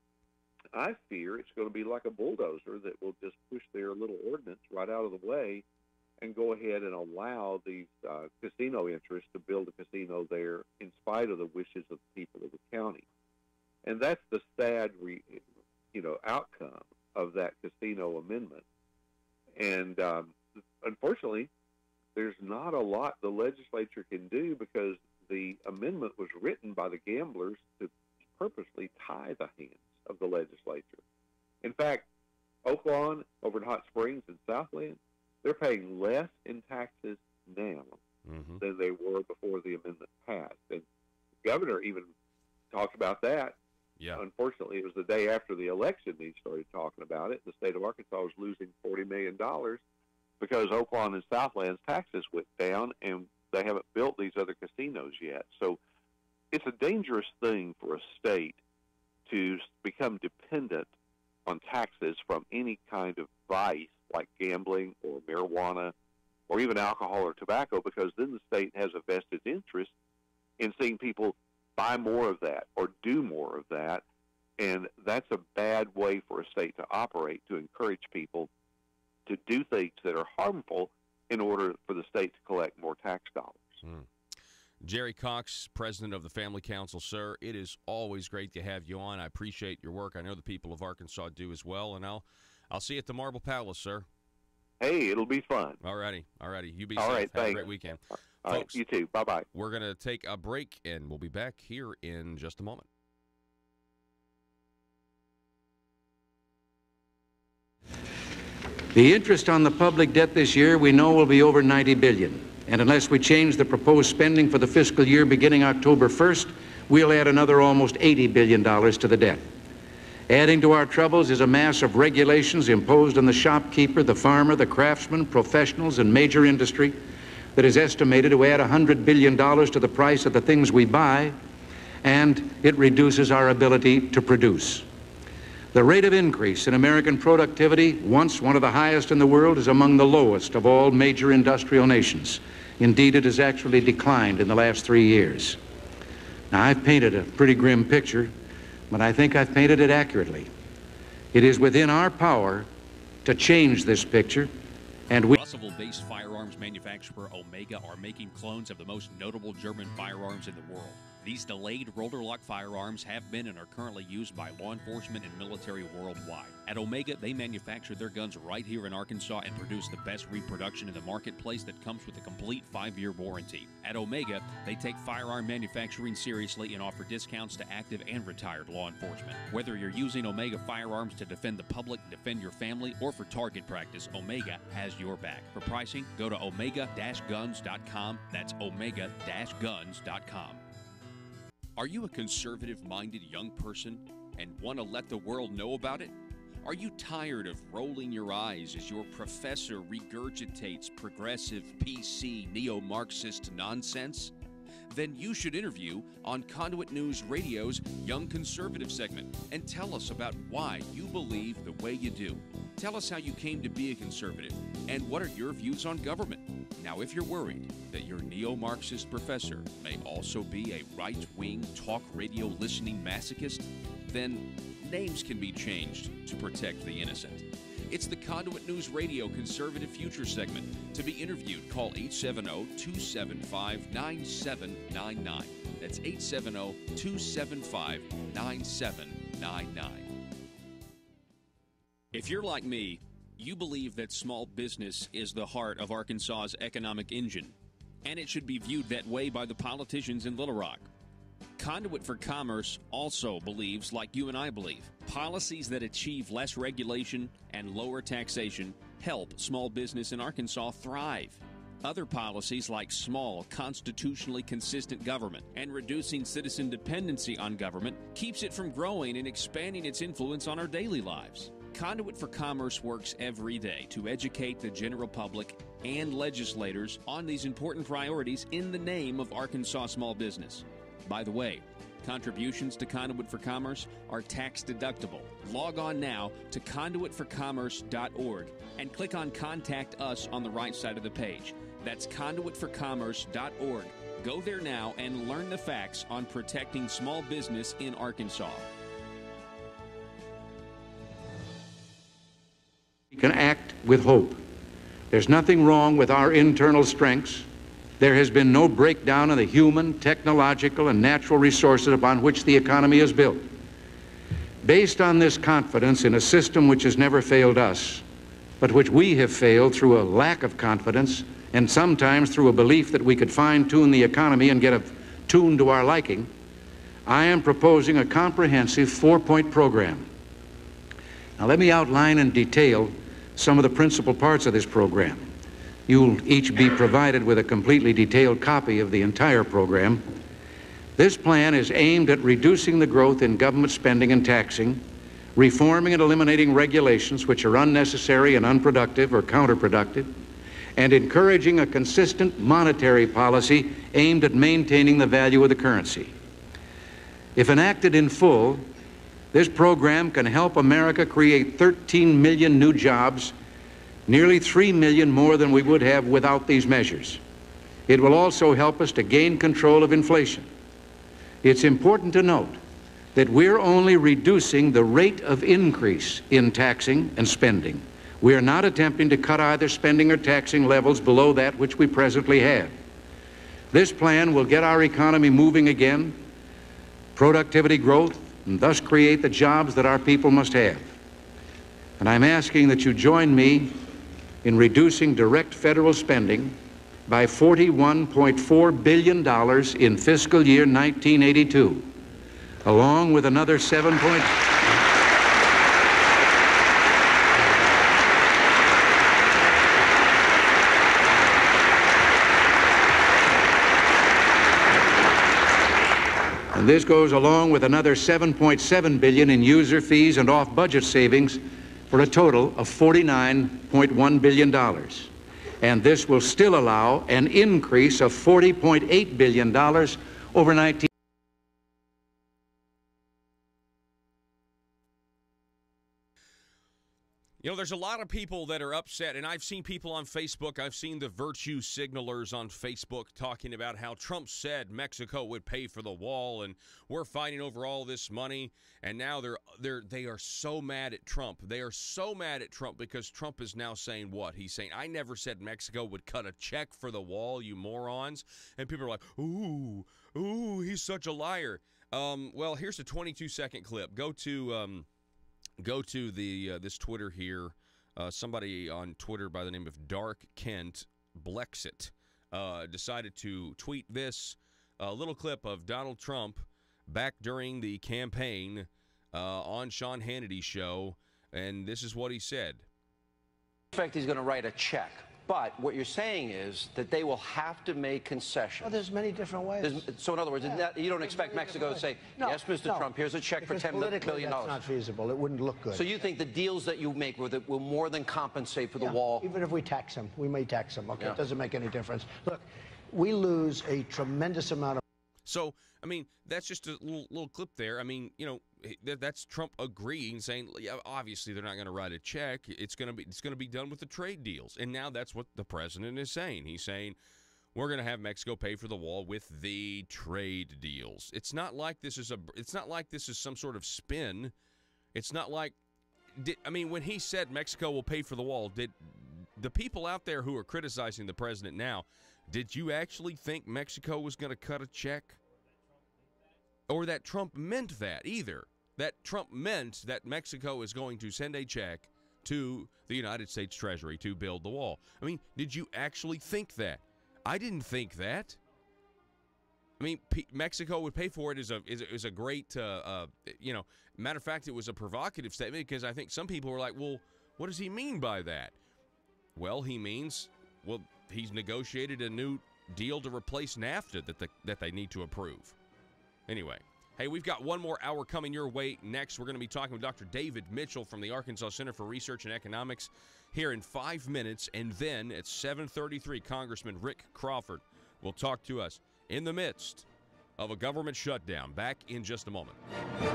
I fear it's going to be like a bulldozer that will just push their little ordinance right out of the way and go ahead and allow these casino interests to build a casino there in spite of the wishes of the people of the county. And that's the sad outcome of that casino amendment. And unfortunately, there's not a lot the legislature can do because the amendment was written by the gamblers to purposely tie the hands of the legislature. In fact, Oaklawn over in Hot Springs and Southland, they're paying less in taxes now than they were before the amendment passed. And the governor even talked about that. Yeah. Unfortunately, it was the day after the election he started talking about it. The state of Arkansas was losing $40 million because Oaklawn and Southland's taxes went down, and they haven't built these other casinos yet. So it's a dangerous thing for a state to become dependent on taxes from any kind of vice like gambling or marijuana or even alcohol or tobacco, because then the state has a vested interest in seeing people buy more of that or do more of that, and that's a bad way for a state to operate, to encourage people to do things that are harmful in order for the state to collect more tax dollars. Jerry Cox, president of the Family Council, sir, it is always great to have you on. I appreciate your work. I know the people of Arkansas do as well, and I'll see you at the Marble Palace, sir. Hey, it'll be fun. All righty. You be safe. Have thanks. a great weekend. All Folks, right, you too. Bye-bye. We're going to take a break, and we'll be back here in just a moment. The interest on the public debt this year we know will be over $90 billion. And unless we change the proposed spending for the fiscal year beginning October 1st, we'll add another almost $80 billion to the debt. Adding to our troubles is a mass of regulations imposed on the shopkeeper, the farmer, the craftsman, professionals, and major industry that is estimated to add $100 billion to the price of the things we buy, and it reduces our ability to produce. The rate of increase in American productivity, once one of the highest in the world, is among the lowest of all major industrial nations. Indeed, it has actually declined in the last 3 years. Now, I've painted a pretty grim picture, but I think I've painted it accurately. It is within our power to change this picture, and we... Russellville-based firearms manufacturer Omega are making clones of the most notable German firearms in the world. These delayed rotor-lock firearms have been and are currently used by law enforcement and military worldwide. At Omega, they manufacture their guns right here in Arkansas and produce the best reproduction in the marketplace that comes with a complete 5-year warranty. At Omega, they take firearm manufacturing seriously and offer discounts to active and retired law enforcement. Whether you're using Omega firearms to defend the public, defend your family, or for target practice, Omega has your back. For pricing, go to omega-guns.com. That's omega-guns.com. Are you a conservative-minded young person and want to let the world know about it? Are you tired of rolling your eyes as your professor regurgitates progressive, PC, neo-Marxist nonsense? Then you should interview on Conduit News Radio's Young Conservative segment and tell us about why you believe the way you do. Tell us how you came to be a conservative and what are your views on government. Now, if you're worried that your neo-Marxist professor may also be a right-wing talk radio listening masochist, then names can be changed to protect the innocent. It's the Conduit News Radio Conservative Future segment. To be interviewed, call 870-275-9799. That's 870-275-9799. If you're like me, you believe that small business is the heart of Arkansas's economic engine, and it should be viewed that way by the politicians in Little Rock. Conduit for Commerce also believes, like you and I believe, policies that achieve less regulation and lower taxation help small business in Arkansas thrive. Other policies like small, constitutionally consistent government and reducing citizen dependency on government keeps it from growing and expanding its influence on our daily lives. Conduit for Commerce works every day to educate the general public and legislators on these important priorities in the name of Arkansas small business. By the way, Contributions to Conduit for Commerce are tax deductible. Log on now to conduitforcommerce.org and click on Contact Us on the right side of the page. That's conduitforcommerce.org. Go there now and learn the facts on protecting small business in Arkansas. We can act with hope. There's nothing wrong with our internal strengths. There has been no breakdown in the human, technological, and natural resources upon which the economy is built. Based on this confidence in a system which has never failed us, but which we have failed through a lack of confidence and sometimes through a belief that we could fine-tune the economy and get a tune to our liking, I am proposing a comprehensive 4-point program. Now let me outline in detail some of the principal parts of this program. You'll each be provided with a completely detailed copy of the entire program. This plan is aimed at reducing the growth in government spending and taxing, reforming and eliminating regulations which are unnecessary and unproductive or counterproductive, and encouraging a consistent monetary policy aimed at maintaining the value of the currency. If enacted in full, this program can help America create 13 million new jobs, nearly 3 million more than we would have without these measures. It will also help us to gain control of inflation. It's important to note that we're only reducing the rate of increase in taxing and spending. We are not attempting to cut either spending or taxing levels below that which we presently have. This plan will get our economy moving again, productivity growth, and thus create the jobs that our people must have. And I'm asking that you join me in reducing direct federal spending by $41.4 billion in fiscal year 1982, along with another And this goes along with another $7.7 billion in user fees and off-budget savings for a total of $49.1 billion. And this will still allow an increase of $40.8 billion over 19. You know, there's a lot of people that are upset, and I've seen people on Facebook, I've seen the virtue signalers on Facebook talking about how Trump said Mexico would pay for the wall, and we're fighting over all this money, and now they are so mad at Trump. They are so mad at Trump because Trump is now saying what? He's saying, I never said Mexico would cut a check for the wall, you morons. And people are like, ooh, he's such a liar. Well, here's a 22-second clip. Go to the this Twitter here. Somebody on Twitter by the name of Dark Kent Blexit decided to tweet this little clip of Donald Trump back during the campaign on Sean Hannity's show, and this is what he said. In fact, he's going to write a check. But what you're saying is that they will have to make concessions. Well, there's many different ways. So in other words, you don't expect Mexico to say, yes, Mr. Trump, here's a check for $10 billion. That's not feasible. It wouldn't look good. So you think the deals that you make will more than compensate for the wall? Even if we tax them, we may tax them. Okay, it doesn't make any difference. Look, we lose a tremendous amount of. So, I mean, that's just a little clip there. I mean, you know, that's Trump agreeing, saying, yeah, obviously they're not going to write a check. It's going to be done with the trade deals. And now that's what the president is saying. He's saying we're going to have Mexico pay for the wall with the trade deals. It's not like this is some sort of spin. It's not like when he said Mexico will pay for the wall, did the people out there who are criticizing the president now, did you actually think Mexico was going to cut a check? Or that Trump meant that either. That Trump meant that Mexico is going to send a check to the United States Treasury to build the wall. I mean, did you actually think that? I didn't think that. I mean, Mexico would pay for it is a great, matter of fact, it was a provocative statement because I think some people were like, well, what does he mean by that? Well, he means, he's negotiated a new deal to replace NAFTA that they need to approve. Anyway, hey, we've got one more hour coming your way. Next, we're going to be talking with Dr. David Mitchell from the Arkansas Center for Research and Economics here in 5 minutes. And then at 7:33, Congressman Rick Crawford will talk to us in the midst of a government shutdown. Back in just a moment. The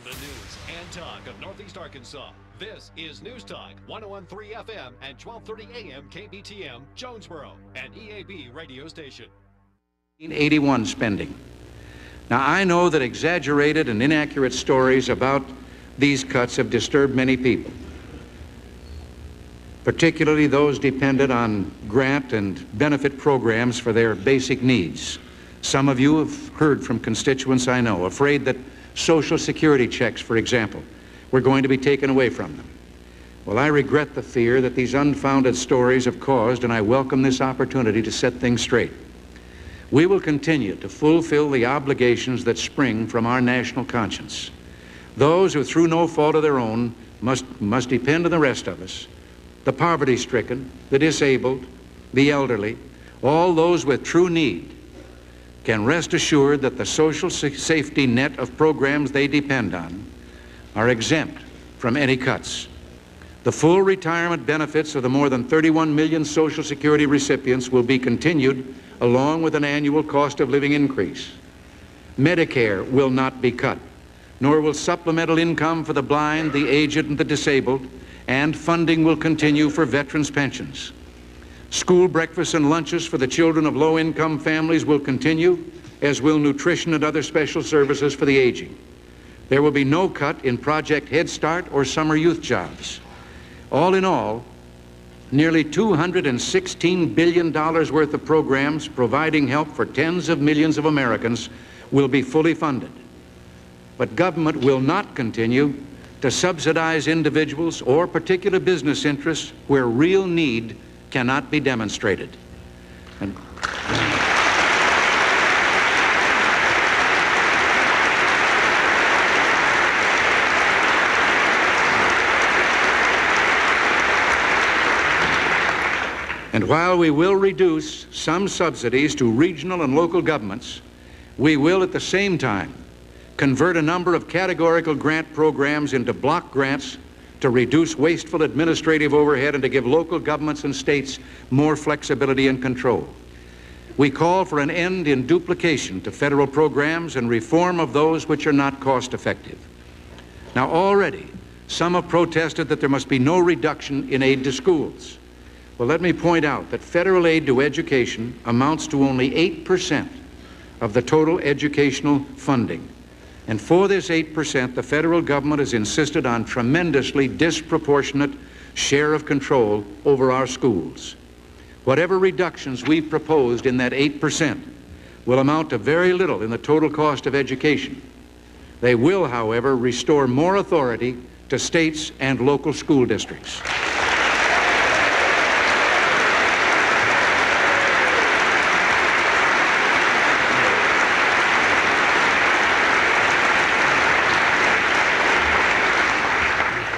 news and talk of Northeast Arkansas. This is News Talk 101.3 FM and 1230 AM KBTM, Jonesboro, an EAB radio station. 1981 spending. Now, I know that exaggerated and inaccurate stories about these cuts have disturbed many people, particularly those dependent on grant and benefit programs for their basic needs. Some of you have heard from constituents I know, afraid that Social Security checks, for example, were going to be taken away from them. Well, I regret the fear that these unfounded stories have caused, and I welcome this opportunity to set things straight. We will continue to fulfill the obligations that spring from our national conscience. Those who, through no fault of their own, must depend on the rest of us, the poverty-stricken, the disabled, the elderly, all those with true need, can rest assured that the social safety net of programs they depend on are exempt from any cuts. The full retirement benefits of the more than 31 million Social Security recipients will be continued along with an annual cost of living increase. Medicare will not be cut, nor will supplemental income for the blind, the aged, and the disabled, and funding will continue for veterans' pensions. School breakfasts and lunches for the children of low-income families will continue, as will nutrition and other special services for the aging. There will be no cut in Project Head Start or summer youth jobs. All in all, nearly $216 billion worth of programs providing help for tens of millions of Americans will be fully funded. But government will not continue to subsidize individuals or particular business interests where real need cannot be demonstrated. And while we will reduce some subsidies to regional and local governments, we will at the same time convert a number of categorical grant programs into block grants to reduce wasteful administrative overhead and to give local governments and states more flexibility and control. We call for an end in duplication to federal programs and reform of those which are not cost effective. Now, already, some have protested that there must be no reduction in aid to schools. Well, let me point out that federal aid to education amounts to only 8% of the total educational funding. And for this 8%, the federal government has insisted on tremendously disproportionate share of control over our schools. Whatever reductions we've proposed in that 8% will amount to very little in the total cost of education. They will, however, restore more authority to states and local school districts.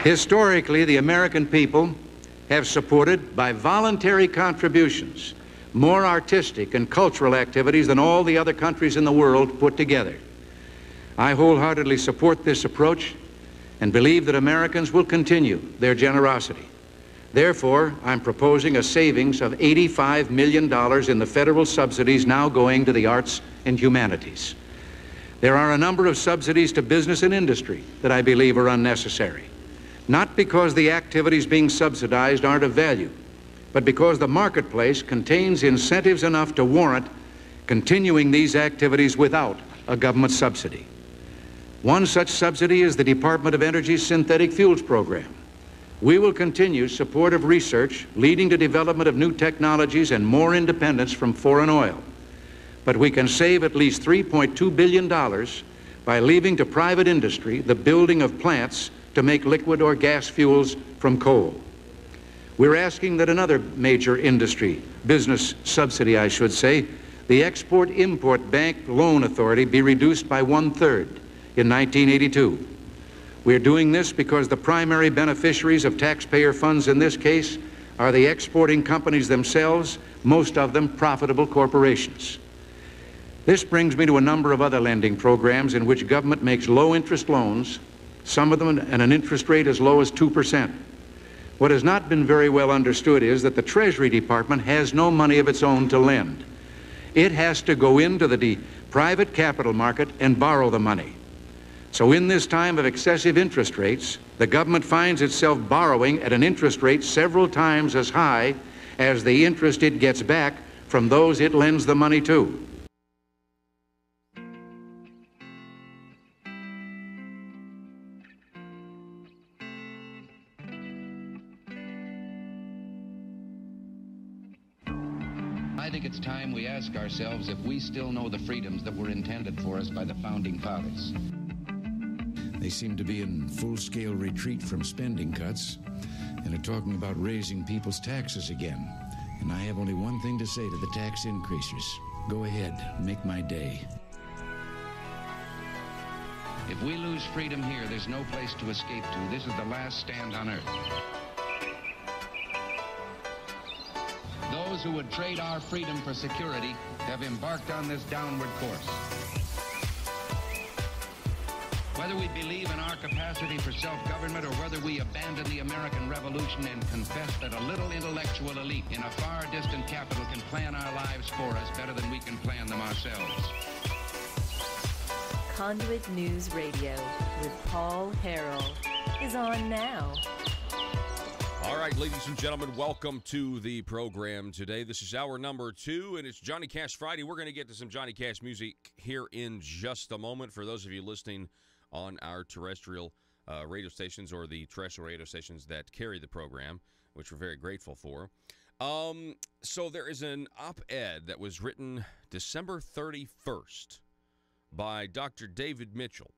Historically, the American people have supported, by voluntary contributions, more artistic and cultural activities than all the other countries in the world put together. I wholeheartedly support this approach and believe that Americans will continue their generosity. Therefore, I'm proposing a savings of $85 million in the federal subsidies now going to the arts and humanities. There are a number of subsidies to business and industry that I believe are unnecessary. Not because the activities being subsidized aren't of value, but because the marketplace contains incentives enough to warrant continuing these activities without a government subsidy. One such subsidy is the Department of Energy's Synthetic Fuels Program. We will continue support of research leading to development of new technologies and more independence from foreign oil. But we can save at least $3.2 billion by leaving to private industry the building of plants to make liquid or gas fuels from coal. We're asking that another major industry, business subsidy I should say, the Export-Import Bank Loan Authority be reduced by 1/3 in 1982. We're doing this because the primary beneficiaries of taxpayer funds in this case are the exporting companies themselves, most of them profitable corporations. This brings me to a number of other lending programs in which government makes low-interest loans, some of them at an interest rate as low as 2%. What has not been very well understood is that the Treasury Department has no money of its own to lend. it has to go into the private capital market and borrow the money. So in this time of excessive interest rates, the government finds itself borrowing at an interest rate several times as high as the interest it gets back from those it lends the money to. I think it's time we ask ourselves if we still know the freedoms that were intended for us by the Founding Fathers. They seem to be in full-scale retreat from spending cuts and are talking about raising people's taxes again. And I have only one thing to say to the tax increasers. Go ahead, make my day. If we lose freedom here, there's no place to escape to. This is the last stand on earth. Those who would trade our freedom for security have embarked on this downward course. Whether we believe in our capacity for self-government or whether we abandon the American Revolution and confess that a little intellectual elite in a far distant capital can plan our lives for us better than we can plan them ourselves. Conduit News Radio with Paul Harrell is on now. All right, ladies and gentlemen, welcome to the program today. This is hour number 2, and it's Johnny Cash Friday. We're going to get to some Johnny Cash music here in just a moment. For those of you listening on our terrestrial radio stations or the terrestrial radio stations that carry the program, which we're very grateful for. So there is an op-ed that was written December 31st by Dr. David Mitchell.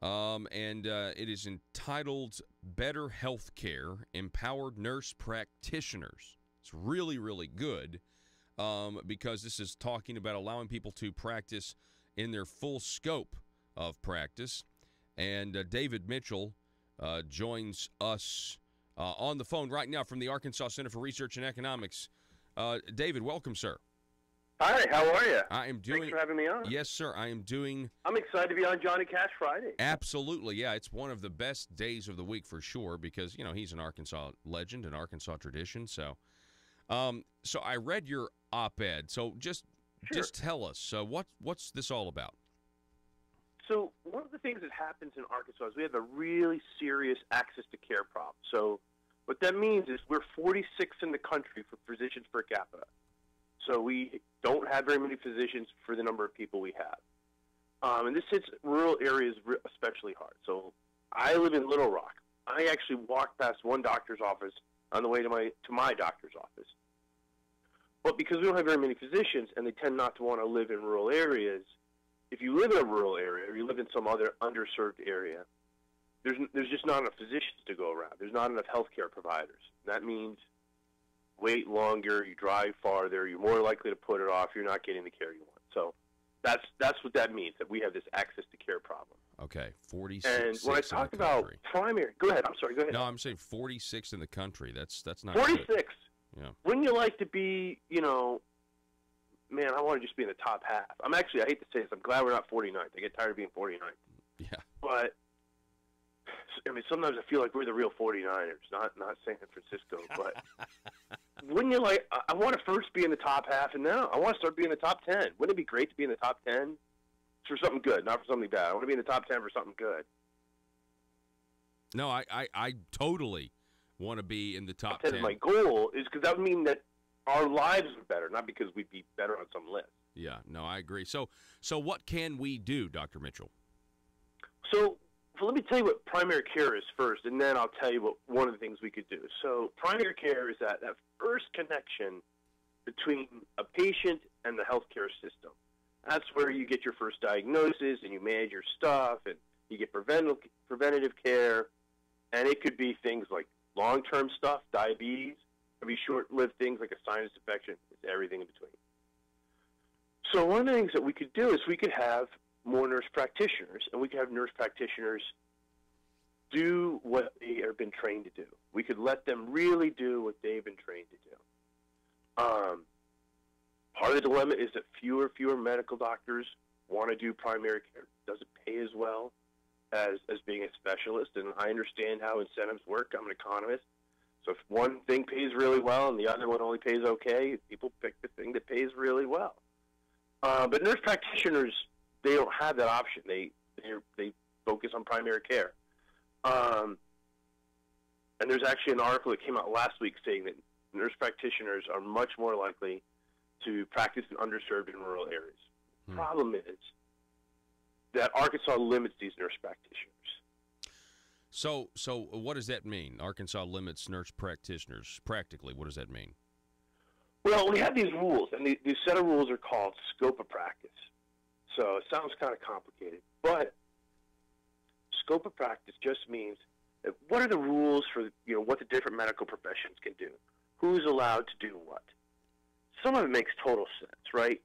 And it is entitled Better Healthcare, Empowered Nurse Practitioners. It's really, really good because this is talking about allowing people to practice in their full scope of practice. And David Mitchell joins us on the phone right now from the Arkansas Center for Research and Economics. David, welcome, sir. Hi, how are you? I am doing. Thanks for having me on. Yes, sir. I am doing. I'm excited to be on Johnny Cash Friday. Absolutely, yeah. It's one of the best days of the week for sure because, you know, he's an Arkansas legend, an Arkansas tradition. So I read your op-ed. So just tell us, what's this all about? So one of the things that happens in Arkansas is we have a really serious access to care problem. So what that means is we're 46th in the country for physicians per capita. So we don't have very many physicians for the number of people we have. And this hits rural areas especially hard. So I live in Little Rock. I actually walked past one doctor's office on the way to my doctor's office. But because we don't have very many physicians and they tend not to want to live in rural areas, if you live in a rural area or you live in some other underserved area, there's just not enough physicians to go around. There's not enough healthcare providers. That means wait longer, you drive farther, you're more likely to put it off, you're not getting the care you want. So that's what that means, that we have this access to care problem. Okay, 46. And when I talk about primary, go ahead, I'm sorry, go ahead. No, I'm saying 46 in the country. That's not 46. Good. Yeah. Wouldn't you like to be, man, I want to just be in the top half. I hate to say this, I'm glad we're not 49th. I get tired of being 49th. Yeah. But sometimes I feel like we're the real 49ers, not San Francisco, but wouldn't you like, I want to first be in the top half, and now I want to start being in the top 10. Wouldn't it be great to be in the top 10? It's for something good, not for something bad. I want to be in the top 10 for something good. No, I totally want to be in the top 10. My goal is because that would mean that our lives are better, not because we'd be better on some list. Yeah, no, I agree. So what can we do, Dr. Mitchell? So let me tell you what primary care is first, and then I'll tell you what one of the things we could do. So primary care is that first connection between a patient and the healthcare system. That's where you get your first diagnosis, and you manage your stuff, and you get preventative care, and it could be things like long-term stuff, diabetes. It could be short-lived things like a sinus infection. It's everything in between. So one of the things that we could do is we could have more nurse practitioners, and we could have nurse practitioners do what they have been trained to do. We could let them really do what they've been trained to do. Part of the dilemma is that fewer medical doctors want to do primary care. It doesn't pay as well as being a specialist, and I understand how incentives work. I'm an economist. So if one thing pays really well and the other one only pays okay, people pick the thing that pays really well. But nurse practitioners, they don't have that option. They focus on primary care. And there's actually an article that came out last week saying that nurse practitioners are much more likely to practice in underserved and rural areas. The problem is that Arkansas limits these nurse practitioners. So what does that mean? Arkansas limits nurse practitioners. Practically, what does that mean? Well, we have these rules, and these set of rules are called scope of practice. So it sounds kind of complicated, but scope of practice just means that what are the rules for what the different medical professions can do? Who's allowed to do what? Some of it makes total sense, right?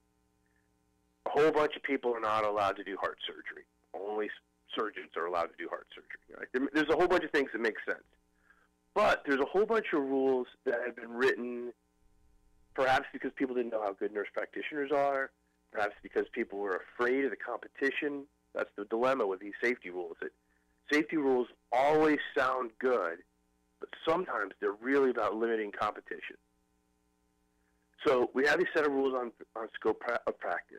A whole bunch of people are not allowed to do heart surgery. Only surgeons are allowed to do heart surgery. Right? There's a whole bunch of things that make sense. But there's a whole bunch of rules that have been written perhaps because people didn't know how good nurse practitioners are, perhaps because people were afraid of the competition. That's the dilemma with these safety rules. That safety rules always sound good, but sometimes they're really about limiting competition. So we have these set of rules on scope of practice,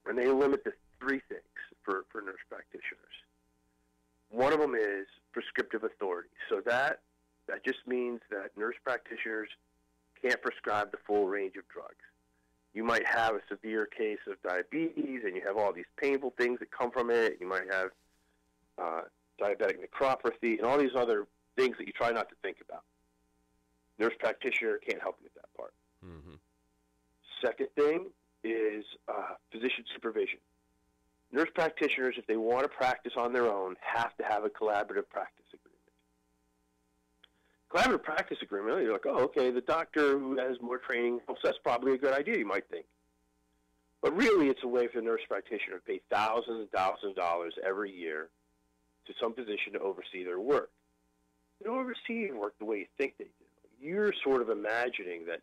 and they limit to three things for nurse practitioners. One of them is prescriptive authority. So that just means that nurse practitioners can't prescribe the full range of drugs. You might have a severe case of diabetes, and you have all these painful things that come from it. You might have diabetic nephropathy and all these other things that you try not to think about. Nurse practitioner can't help you with that part. Mm-hmm. Second thing is physician supervision. Nurse practitioners, if they want to practice on their own, have to have a collaborative practice agreement. Collaborative practice agreement, you're like, oh, okay, the doctor who has more training, well, that's probably a good idea, you might think. But really, it's a way for the nurse practitioner to pay thousands and thousands of dollars every year to some physician to oversee their work. They don't oversee your work the way you think they do. You're sort of imagining that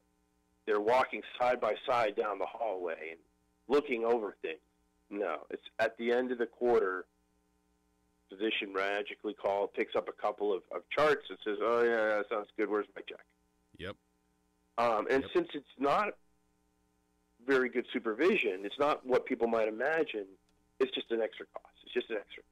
they're walking side by side down the hallway and looking over things. No, it's at the end of the quarter, physician magically picks up a couple of charts and says, oh, yeah, that sounds good. Where's my check? Yep. Since it's not very good supervision, it's not what people might imagine, it's just an extra cost. It's just an extra cost.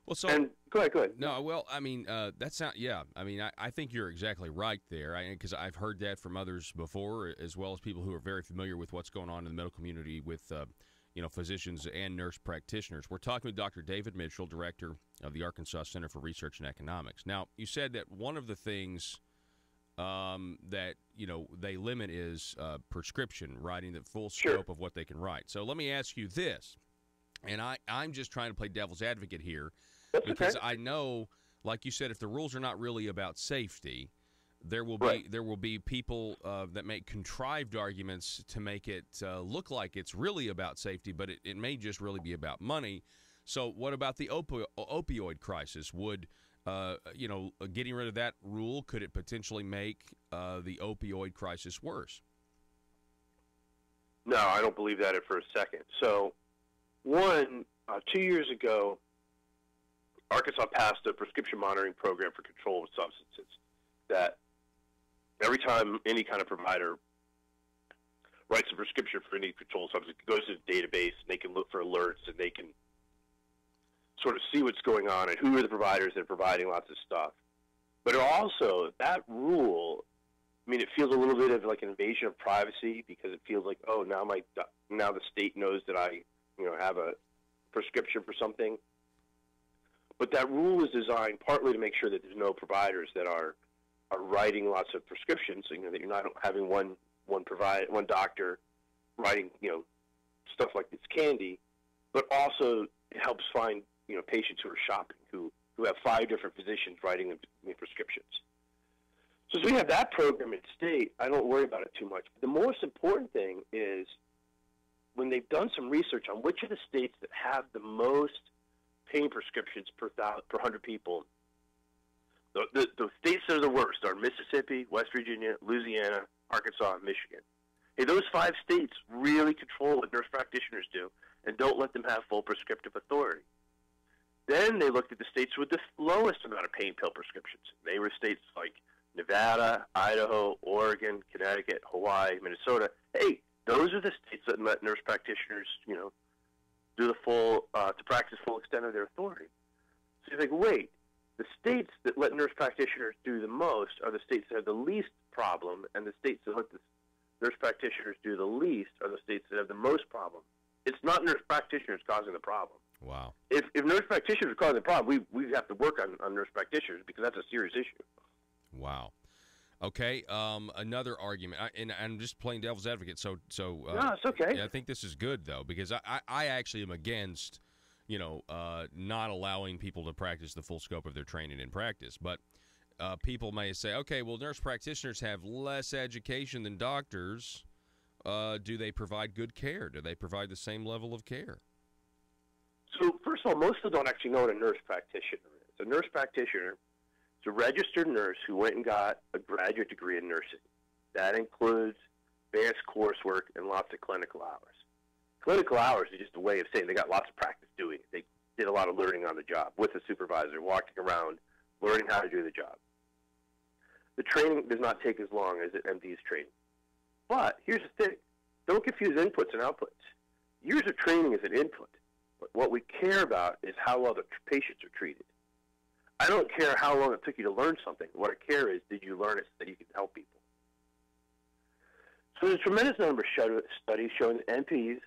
Well, so and go ahead. No, well, I mean, I think you're exactly right there, because I've heard that from others before, as well as people who are very familiar with what's going on in the medical community with physicians and nurse practitioners. We're talking with Dr. David Mitchell, director of the Arkansas Center for Research and Economics. Now, you said that one of the things that they limit is prescription, writing the full scope of what they can write. So let me ask you this, and I'm just trying to play devil's advocate here, because I know, like you said, if the rules are not really about safety, there will be people that make contrived arguments to make it look like it's really about safety, but it may just really be about money. So what about the opioid crisis? Would getting rid of that rule, could it potentially make the opioid crisis worse? No, I don't believe that for a second. So, 2 years ago, Arkansas passed a prescription monitoring program for control of substances that every time any kind of provider writes a prescription for any controlled substance, it goes to the database, and they can look for alerts, and they can sort of see what's going on and who are the providers that are providing lots of stuff. But also, that rule, I mean, it feels a little bit of like an invasion of privacy, because it feels like, oh, now the state knows that I have a prescription for something. But that rule is designed partly to make sure that there's no providers that are writing lots of prescriptions, so that you're not having one doctor writing stuff like it's candy, but also it helps find patients who are shopping, who have 5 different physicians writing them prescriptions. So as we have that program in state, I don't worry about it too much. The most important thing is when they've done some research on which of the states that have the most pain prescriptions per 100 people, the states that are the worst are Mississippi, West Virginia, Louisiana, Arkansas, and Michigan. Hey, those 5 states really control what nurse practitioners do and don't let them have full prescriptive authority. Then they looked at the states with the lowest amount of pain pill prescriptions. They were states like Nevada, Idaho, Oregon, Connecticut, Hawaii, Minnesota. Hey, Those are the states that let nurse practitioners, do the full, to practice full extent of their authority. So you think, wait, the states that let nurse practitioners do the most are the states that have the least problem, and the states that let the nurse practitioners do the least are the states that have the most problem. It's not nurse practitioners causing the problem. Wow. If nurse practitioners are causing the problem, we have to work on nurse practitioners because that's a serious issue. Wow. Okay, another argument, and I'm just playing devil's advocate. So no, it's okay. I think this is good though, because I actually am against, not allowing people to practice the full scope of their training in practice. But people may say, okay, well, nurse practitioners have less education than doctors. Do they provide good care? Do they provide the same level of care? So first of all, most people don't actually know what a nurse practitioner is. A nurse practitioner is a registered nurse who went and got a graduate degree in nursing. That includes advanced coursework and lots of clinical hours. Clinical hours is just a way of saying they got lots of practice doing it. They did a lot of learning on the job with a supervisor, walking around, learning how to do the job. The training does not take as long as an MD's training. But here's the thing. Don't confuse inputs and outputs. Years of training is an input. But what we care about is how well the patients are treated. I don't care how long it took you to learn something. What I care is, did you learn it so that you can help people? So there's a tremendous number of studies showing that NPs,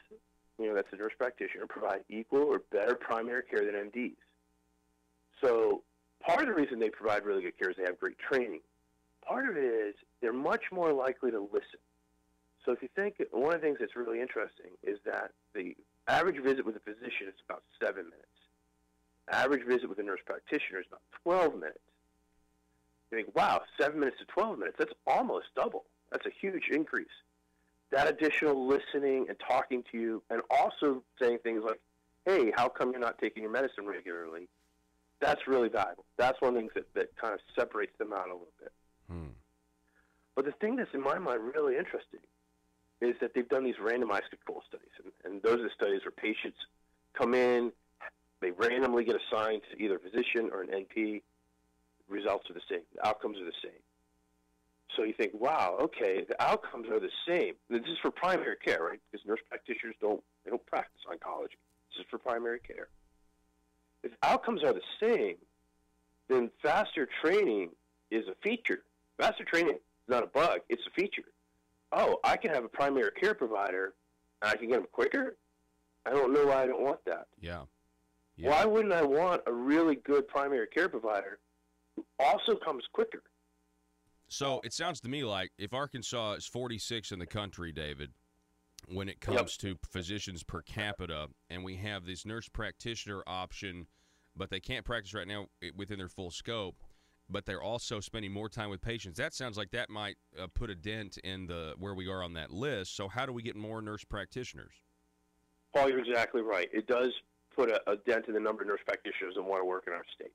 that's a nurse practitioner, provide equal or better primary care than MDs. So part of the reason they provide really good care is they have great training. Part of it is they're much more likely to listen. So if you think, one of the things that's really interesting is that the average visit with a physician is about 7 minutes. Average visit with a nurse practitioner is about 12 minutes. You think, wow, 7 minutes to 12 minutes, that's almost double. That's a huge increase. That additional listening and talking to you, and also saying things like, hey, how come you're not taking your medicine regularly? That's really valuable. That's one of the things that kind of separates them out a little bit. But the thing that's in my mind really interesting is that they've done these randomized control studies. And those are the studies where patients come in, they randomly get assigned to either a physician or an NP. Results are the same. The outcomes are the same. So you think, wow, okay, the outcomes are the same. This is for primary care, right? Because nurse practitioners don't practice oncology. This is for primary care. If outcomes are the same, then faster training is a feature. Faster training is not a bug. It's a feature. Oh, I can have a primary care provider, and I can get them quicker? I don't know why I don't want that. Yeah. Why wouldn't I want a really good primary care provider who also comes quicker? So it sounds to me like if Arkansas is 46 in the country, David, when it comes to physicians per capita, and we have this nurse practitioner option, but they can't practice right now within their full scope, but they're also spending more time with patients. That sounds like that might put a dent in where we are on that list. So how do we get more nurse practitioners? Paul, you're exactly right. It does put a dent in the number of nurse practitioners that want to work in our state.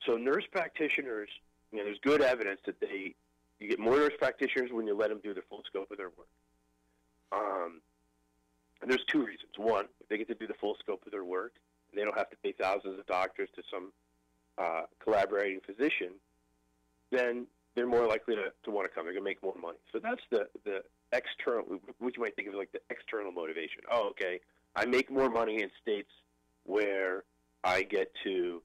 So nurse practitioners, there's good evidence that you get more nurse practitioners when you let them do the full scope of their work. And there's two reasons. One, if they get to do the full scope of their work, and they don't have to pay thousands of doctors to some collaborating physician, then they're more likely to want to come. They're going to make more money. So that's the external, what you might think of like the external motivation. Oh, okay, I make more money in states where I get to,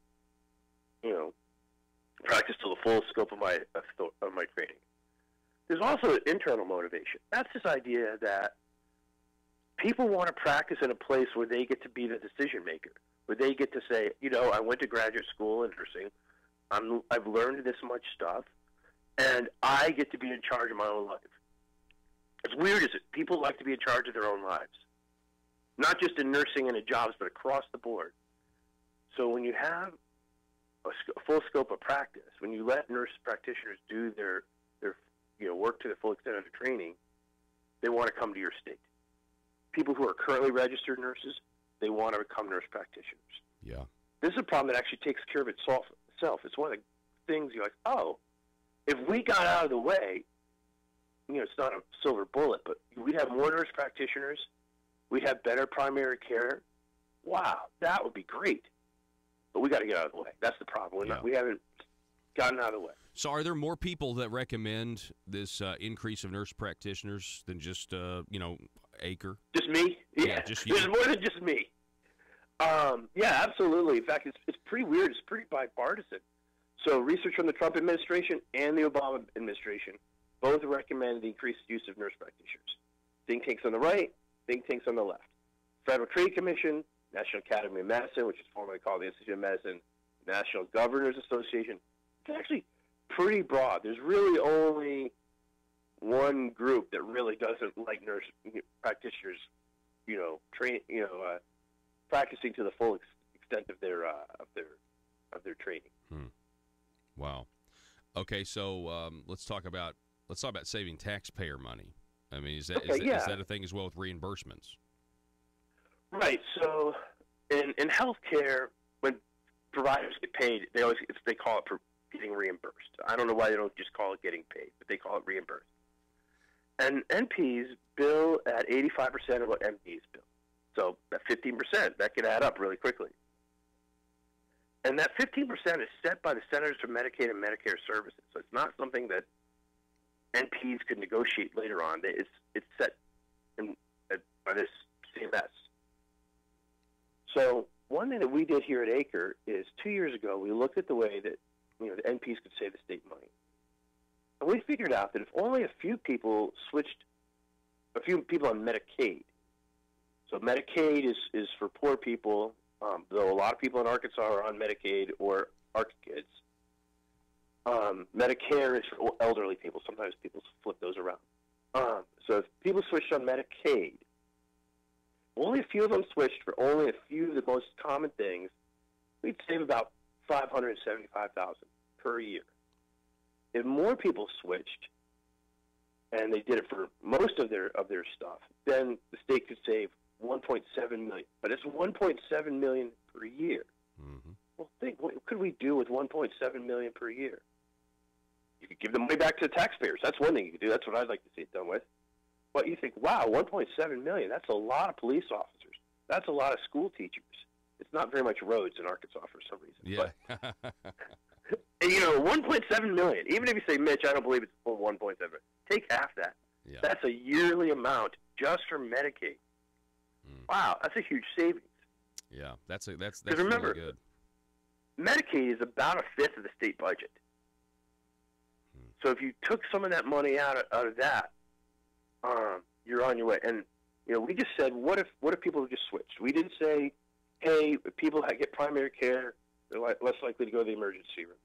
practice to the full scope of my training. There's also an internal motivation. That's this idea that people want to practice in a place where they get to be the decision maker, where they get to say, I went to graduate school in nursing, I've learned this much stuff, and I get to be in charge of my own life. As weird as it, people like to be in charge of their own lives, not just in nursing and in jobs, but across the board. So when you have a full scope of practice, when you let nurse practitioners do their work to the full extent of their training, they want to come to your state. People who are currently registered nurses, they want to become nurse practitioners. Yeah. This is a problem that actually takes care of itself. It's one of the things you're like, oh, if we got out of the way, it's not a silver bullet, but we'd have more nurse practitioners, we'd have better primary care. Wow, that would be great. But we got to get out of the way. That's the problem. We haven't gotten out of the way. So are there more people that recommend this increase of nurse practitioners than just, Acre? Just me? Yeah, just you. There's more than just me. Yeah, absolutely. In fact, it's pretty weird. It's pretty bipartisan. So research from the Trump administration and the Obama administration both recommend the increased use of nurse practitioners. Think tanks on the right, think tanks on the left. Federal Trade Commission, National Academy of Medicine, which is formerly called the Institute of Medicine, National Governors Association. It's actually pretty broad. There's really only one group that really doesn't like nurse practitioners, practicing to the full extent of their training. Wow. Okay, so let's talk about saving taxpayer money. I mean, is that a thing as well with reimbursements? Right. So in healthcare, when providers get paid, they call it getting reimbursed. I don't know why they don't just call it getting paid, but they call it reimbursed. And NPs bill at 85% of what MDs bill. So that 15%, that can add up really quickly. And that 15% is set by the Centers for Medicaid and Medicare Services. So it's not something that NPs could negotiate later on. It's set by this CMS. So one thing that we did here at Acre is 2 years ago we looked at the way that the NPs could save the state money. And we figured out that if only a few people on Medicaid. So Medicaid is for poor people, though a lot of people in Arkansas are on Medicaid or ARC kids. Medicare is for elderly people. Sometimes people flip those around. So if people switched on Medicaid, only a few of them switched for only a few of the most common things, we'd save about $575,000 per year. If more people switched, and they did it for most of their stuff, then the state could save $1.7 million. But it's $1.7 million per year. Mm-hmm. Well, think, what could we do with $1.7 million per year? You could give the money back to the taxpayers. That's one thing you could do. That's what I'd like to see it done with. But you think, wow, $1.7 million, that's a lot of police officers. That's a lot of school teachers. It's not very much roads in Arkansas for some reason. Yeah. But, $1.7 million. Even if you say, Mitch, I don't believe it's full $1.7 million. Take half that. Yeah. That's a yearly amount just for Medicaid. Wow, that's a huge savings. Yeah, that's remember, really good. Medicaid is about a fifth of the state budget. So if you took some of that money out of that, you're on your way. And we just said, what if people just switched? We didn't say, hey, if people get primary care, they're less likely to go to the emergency room.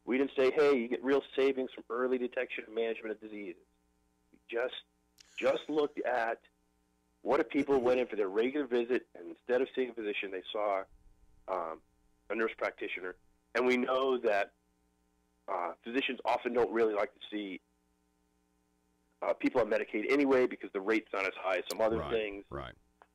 We didn't say, hey, you get real savings from early detection and management of diseases. We just looked at what if people went in for their regular visit, and instead of seeing a physician, they saw a nurse practitioner. And we know that physicians often don't really like to see people on Medicaid anyway because the rate's not as high as some other things. Right.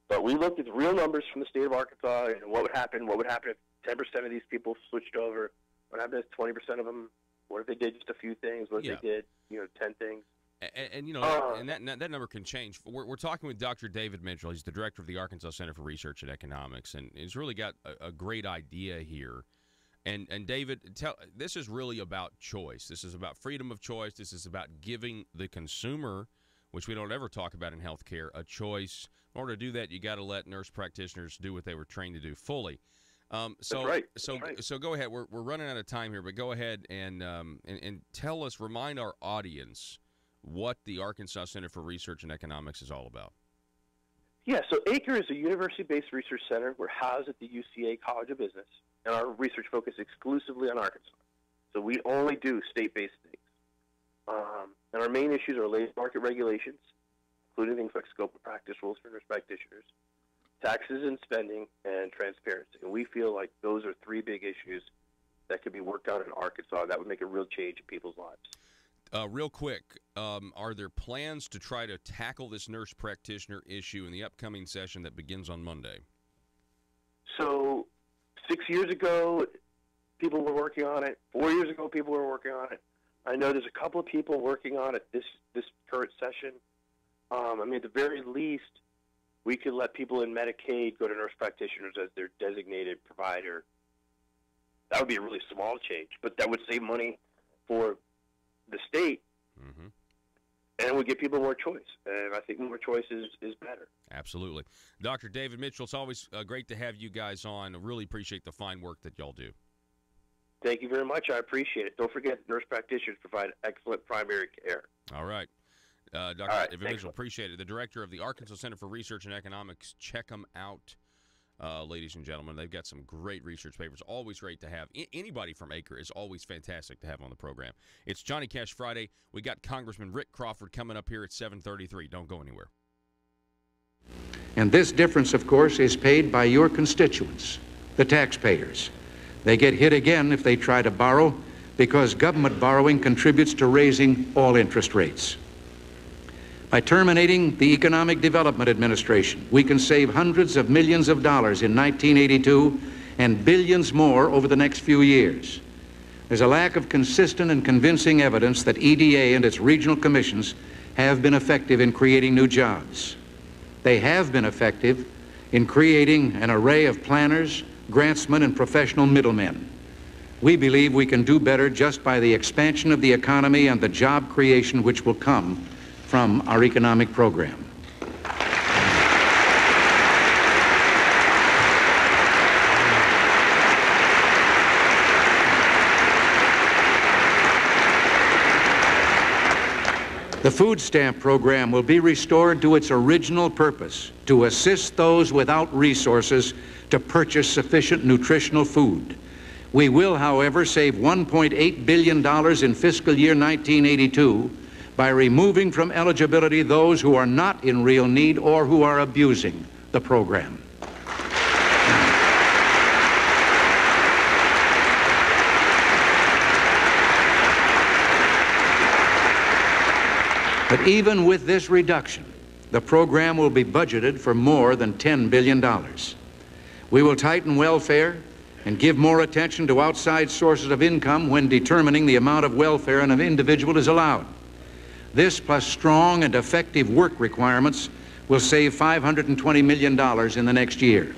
But we looked at the real numbers from the state of Arkansas and what would happen if 10% of these people switched over. What happened if 20% of them, what if they did just a few things? What if they did, 10 things? And that number can change. We're talking with Dr. David Mitchell. He's the director of the Arkansas Center for Research and Economics, and he's really got a great idea here. And David, this is really about choice. This is about freedom of choice. This is about giving the consumer, which we don't ever talk about in healthcare, a choice. In order to do that, you got to let nurse practitioners do what they were trained to do fully. So go ahead. We're running out of time here, but go ahead and tell us, remind our audience what the Arkansas Center for Research and Economics is all about. Yeah, so ACRE is a university-based research center. We're housed at the UCA College of Business, and our research focuses exclusively on Arkansas. So we only do state-based things. And our main issues are labor market regulations, including things like scope of practice rules for nurse practitioners, taxes and spending, and transparency. And we feel like those are three big issues that could be worked out in Arkansas that would make a real change in people's lives. Real quick, are there plans to try to tackle this nurse practitioner issue in the upcoming session that begins on Monday? So 6 years ago, people were working on it. 4 years ago, people were working on it. I know there's a couple of people working on it this current session. At the very least, we could let people in Medicaid go to nurse practitioners as their designated provider That would be a really small change, but that would save money for the state, and it would give people more choice. And I think more choice is better. Absolutely. Dr. David Mitchell, it's always great to have you guys on. I really appreciate the fine work that y'all do. Thank you very much. I appreciate it. Don't forget, nurse practitioners provide excellent primary care. All right. Dr. David Mitchell, appreciate it. The director of the Arkansas Center for Research and Economics. Check them out, ladies and gentlemen. They've got some great research papers. Always great to have. Anybody from Acre is always fantastic to have on the program. It's Johnny Cash Friday. We got Congressman Rick Crawford coming up here at 7:33. Don't go anywhere. And this difference, of course, is paid by your constituents, the taxpayers. They get hit again if they try to borrow, because government borrowing contributes to raising all interest rates. By terminating the Economic Development Administration, we can save hundreds of millions of dollars in 1982 and billions more over the next few years. There's a lack of consistent and convincing evidence that EDA and its regional commissions have been effective in creating new jobs. They have been effective in creating an array of planners, grantsmen, and professional middlemen. We believe we can do better just by the expansion of the economy and the job creation which will come from our economic program. The food stamp program will be restored to its original purpose, to assist those without resources to purchase sufficient nutritional food. We will, however, save $1.8 billion in fiscal year 1982 by removing from eligibility those who are not in real need or who are abusing the program. But even with this reduction, the program will be budgeted for more than $10 billion. We will tighten welfare and give more attention to outside sources of income when determining the amount of welfare an individual is allowed. This, plus strong and effective work requirements, will save $520 million in the next year.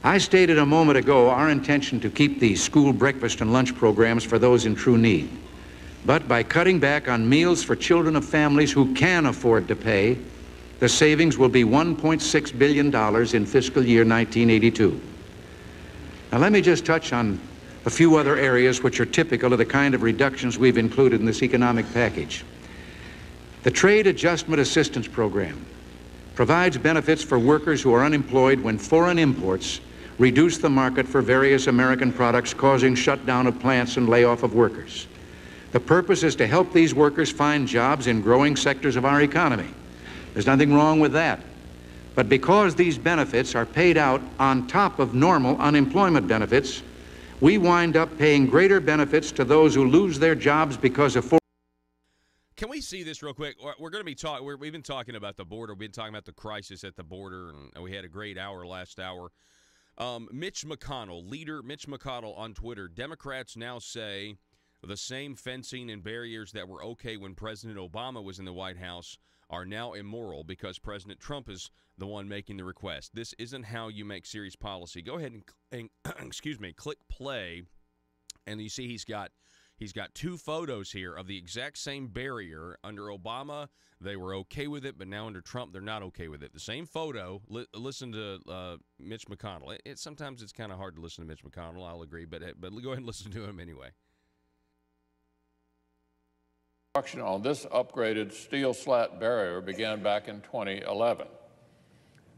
I stated a moment ago our intention to keep the school breakfast and lunch programs for those in true need. But by cutting back on meals for children of families who can afford to pay, the savings will be $1.6 billion in fiscal year 1982. Now let me just touch on a few other areas which are typical of the kind of reductions we've included in this economic package. The Trade Adjustment Assistance Program provides benefits for workers who are unemployed when foreign imports reduce the market for various American products, causing shutdown of plants and layoff of workers. The purpose is to help these workers find jobs in growing sectors of our economy. There's nothing wrong with that. But because these benefits are paid out on top of normal unemployment benefits, we wind up paying greater benefits to those who lose their jobs because of... Can we see this real quick? We're going to be talking. We've been talking about the border. We've been talking about the crisis at the border, and we had a great hour last hour. Mitch McConnell, leader Mitch McConnell on Twitter. Democrats now say the same fencing and barriers that were okay when President Obama was in the White House are now immoral because President Trump is the one making the request. This isn't how you make serious policy. Go ahead and excuse me, click play, and you see he's got two photos here of the exact same barrier. Under Obama, they were okay with it, but now under Trump, they're not okay with it. The same photo. Listen to Mitch McConnell. Sometimes it's kind of hard to listen to Mitch McConnell, I'll agree, but go ahead and listen to him anyway. Construction on this upgraded steel slat barrier began back in 2011.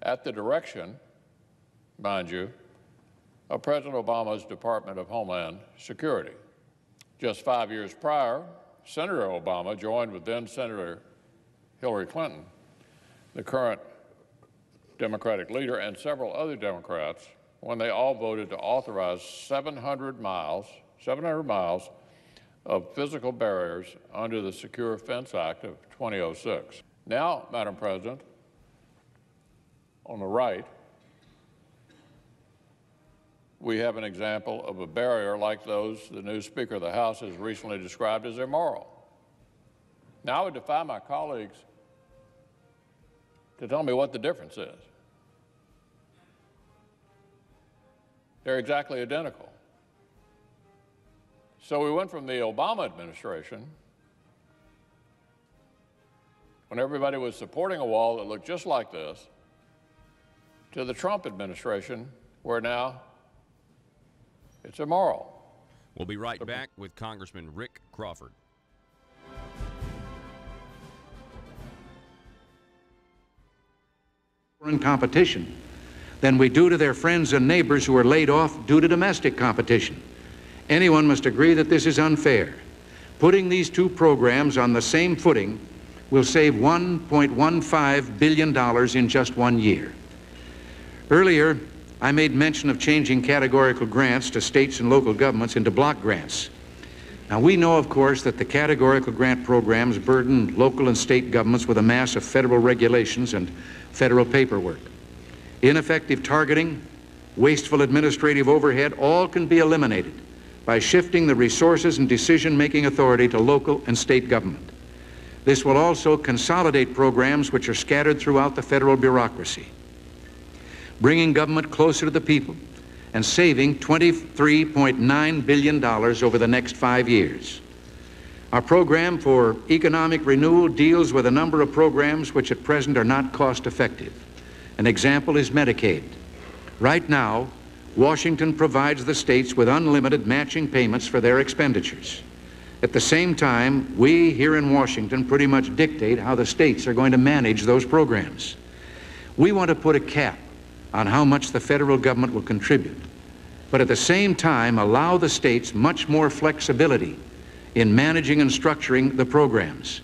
At the direction, mind you, of President Obama's Department of Homeland Security. Just 5 years prior, Senator Obama joined with then-Senator Hillary Clinton, the current Democratic leader, and several other Democrats when they all voted to authorize 700 miles of physical barriers under the Secure Fence Act of 2006. Now, Madam President, on the right, we have an example of a barrier like those the new Speaker of the House has recently described as immoral. Now I would defy my colleagues to tell me what the difference is. They're exactly identical. So we went from the Obama administration, when everybody was supporting a wall that looked just like this, to the Trump administration, where now it's immoral. We'll be right back with Congressman Rick Crawford. In competition than we do to their friends and neighbors who are laid off due to domestic competition. Anyone must agree that this is unfair. Putting these two programs on the same footing will save $1.15 billion in just 1 year. Earlier, I made mention of changing categorical grants to states and local governments into block grants. Now, we know, of course, that the categorical grant programs burden local and state governments with a mass of federal regulations and federal paperwork. Ineffective targeting, wasteful administrative overhead, all can be eliminated by shifting the resources and decision-making authority to local and state government. This will also consolidate programs which are scattered throughout the federal bureaucracy, bringing government closer to the people and saving $23.9 billion over the next 5 years. Our program for economic renewal deals with a number of programs which at present are not cost-effective. An example is Medicaid. Right now, Washington provides the states with unlimited matching payments for their expenditures. At the same time, we here in Washington pretty much dictate how the states are going to manage those programs. We want to put a cap on how much the federal government will contribute, but at the same time allow the states much more flexibility in managing and structuring the programs.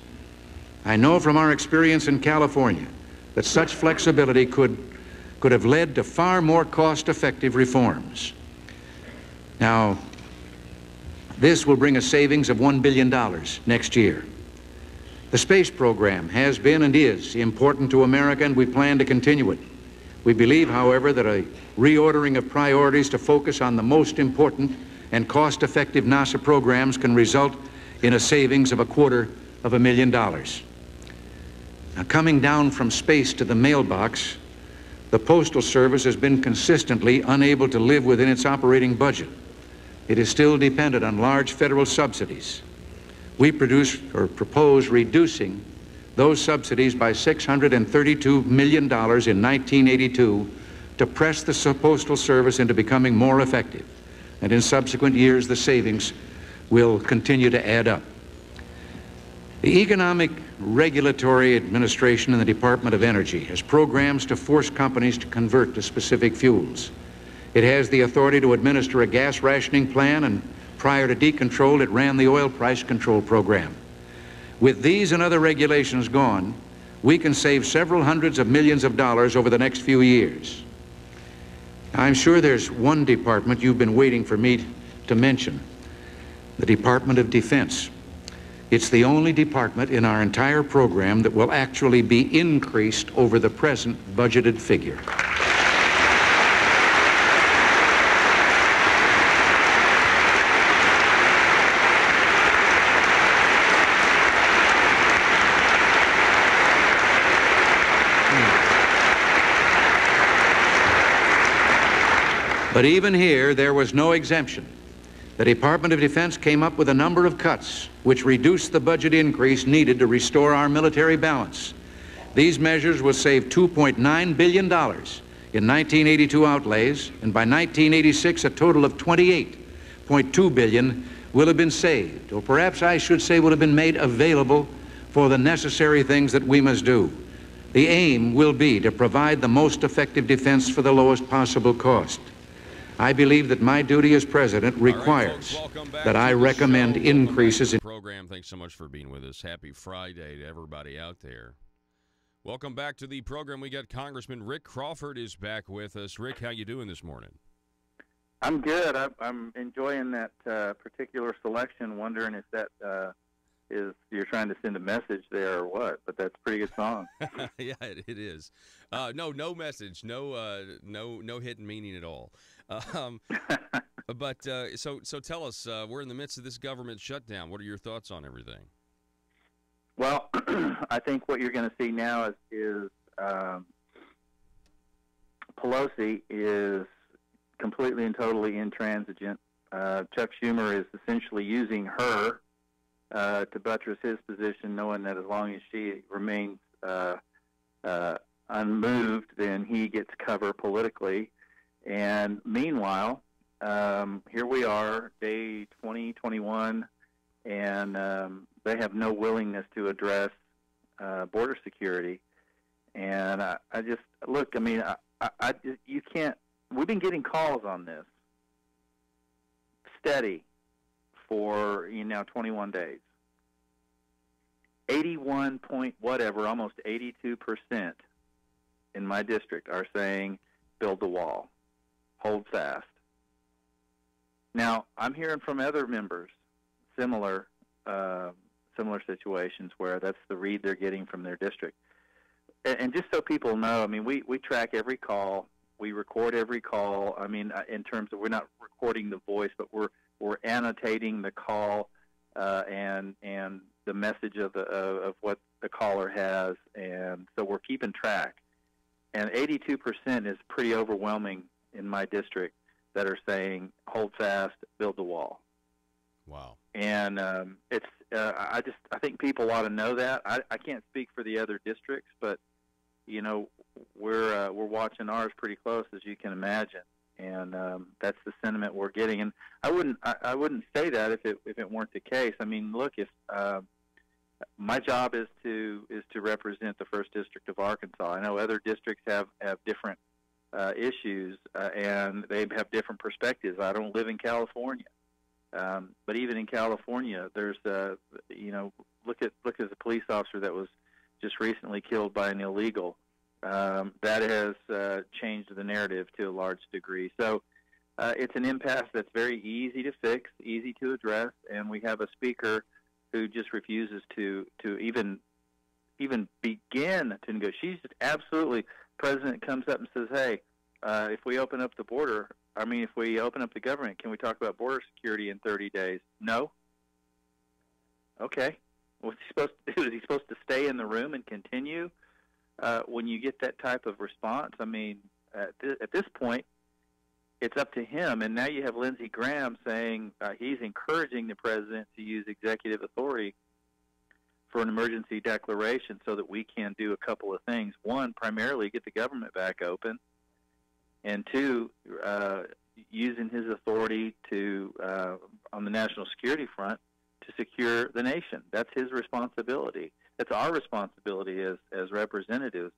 I know from our experience in California that such flexibility could have led to far more cost-effective reforms. Now, this will bring a savings of $1 billion next year. The space program has been and is important to America, and we plan to continue it. We believe, however, that a reordering of priorities to focus on the most important and cost-effective NASA programs can result in a savings of $250,000. Now, coming down from space to the mailbox, the Postal Service has been consistently unable to live within its operating budget. It is still dependent on large federal subsidies. We propose reducing those subsidies by $632 million in 1982 to press the Postal Service into becoming more effective. And in subsequent years, the savings will continue to add up. The Economic Regulatory Administration in the Department of Energy has programs to force companies to convert to specific fuels. It has the authority to administer a gas rationing plan, and prior to decontrol, it ran the oil price control program. With these and other regulations gone, we can save several hundreds of millions of dollars over the next few years. I'm sure there's one department you've been waiting for me to mention, the Department of Defense. It's the only department in our entire program that will actually be increased over the present budgeted figure. But even here, there was no exemption. The Department of Defense came up with a number of cuts which reduced the budget increase needed to restore our military balance. These measures will save $2.9 billion in 1982 outlays, and by 1986 a total of $28.2 billion will have been saved, or perhaps I should say will have been made available for the necessary things that we must do. The aim will be to provide the most effective defense for the lowest possible cost. I believe that my duty as president requires that I recommend increases in program. Thanks so much for being with us. Happy Friday to everybody out there. Welcome back to the program. We got Congressman Rick Crawford is back with us. Rick, how you doing this morning? I'm good. I'm enjoying that particular selection, wondering if that is you're trying to send a message there or what, but that's a pretty good song. Yeah, it is. No message, no hidden meaning at all. But so tell us, we're in the midst of this government shutdown. What are your thoughts on everything? Well, I think what you're going to see now is Pelosi is completely and totally intransigent. Chuck Schumer is essentially using her to buttress his position, knowing that as long as she remains unmoved, then he gets cover politically. And meanwhile, here we are, day 2021, and they have no willingness to address border security. And I just look. I mean, you can't. We've been getting calls on this steady for now 21 days. 81 point whatever, almost 82% in my district are saying build the wall, hold fast. Now I'm hearing from other members similar situations where that's the read they're getting from their district. And just so people know, I mean, we track every call, we record every call. I mean, in terms of we're not recording the voice, but we're annotating the call and the message of what the caller has, and so we're keeping track. And 82% is pretty overwhelming in my district that are saying hold fast, build the wall. Wow. And it's I think people ought to know that. I can't speak for the other districts, but we're watching ours pretty close, as you can imagine, and that's the sentiment we're getting. And I wouldn't say that if it weren't the case. I mean, look, if my job is to represent the 1st District of Arkansas. I know other districts have different issues and they have different perspectives. I don't live in California, but even in California, there's look at the police officer that was just recently killed by an illegal. That has changed the narrative to a large degree. So it's an impasse that's very easy to fix, easy to address, and we have a speaker who just refuses to even begin to negotiate. She's just absolutely. President comes up and says, "Hey, if we open up the border, if we open up the government, can we talk about border security in 30 days?" No. Okay. What's he supposed to do? Is he supposed to stay in the room and continue? When you get that type of response, I mean, at this point, it's up to him. And now you have Lindsey Graham saying he's encouraging the president to use executive authority for an emergency declaration so that we can do a couple of things. One, primarily get the government back open. And two, using his authority to, on the national security front, to secure the nation. That's his responsibility. It's our responsibility as representatives.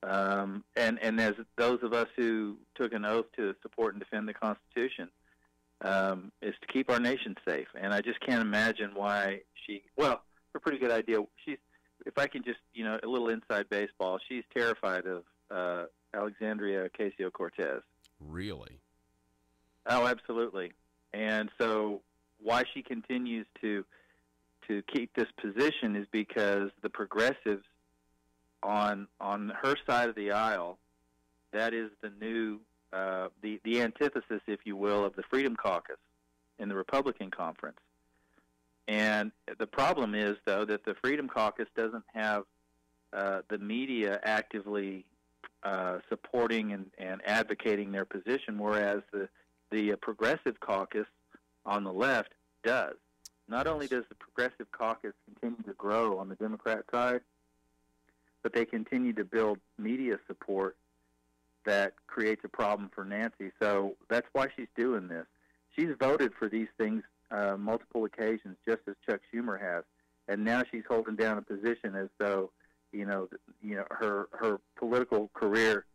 And as those of us who took an oath to support and defend the Constitution, is to keep our nation safe. And I just can't imagine why a pretty good idea. If I can just, a little inside baseball, she's terrified of Alexandria Ocasio-Cortez. Really? Oh, absolutely. And so why she continues to keep this position is because the progressives on her side of the aisle, that is the new, the antithesis, if you will, of the Freedom Caucus in the Republican conference. And the problem is, though, that the Freedom Caucus doesn't have the media actively supporting and advocating their position, whereas the Progressive Caucus on the left does. Not only does the Progressive Caucus continue to grow on the Democrat side, but they continue to build media support that creates a problem for Nancy. So that's why she's doing this. She's voted for these things multiple occasions, just as Chuck Schumer has, and now she's holding down a position as though her political career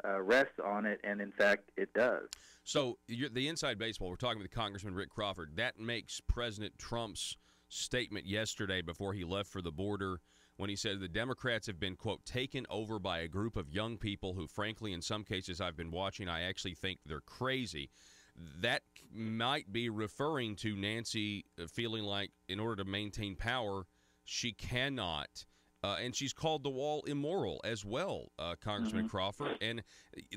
rests on it, and in fact it does. So the inside baseball, we're talking with Congressman Rick Crawford. That makes President Trump's statement yesterday before he left for the border, when he said the Democrats have been, quote, taken over by a group of young people who, frankly, in some cases I've been watching, I actually think they're crazy. That might be referring to Nancy feeling like in order to maintain power, she cannot. And she's called the wall immoral as well, Congressman Crawford. And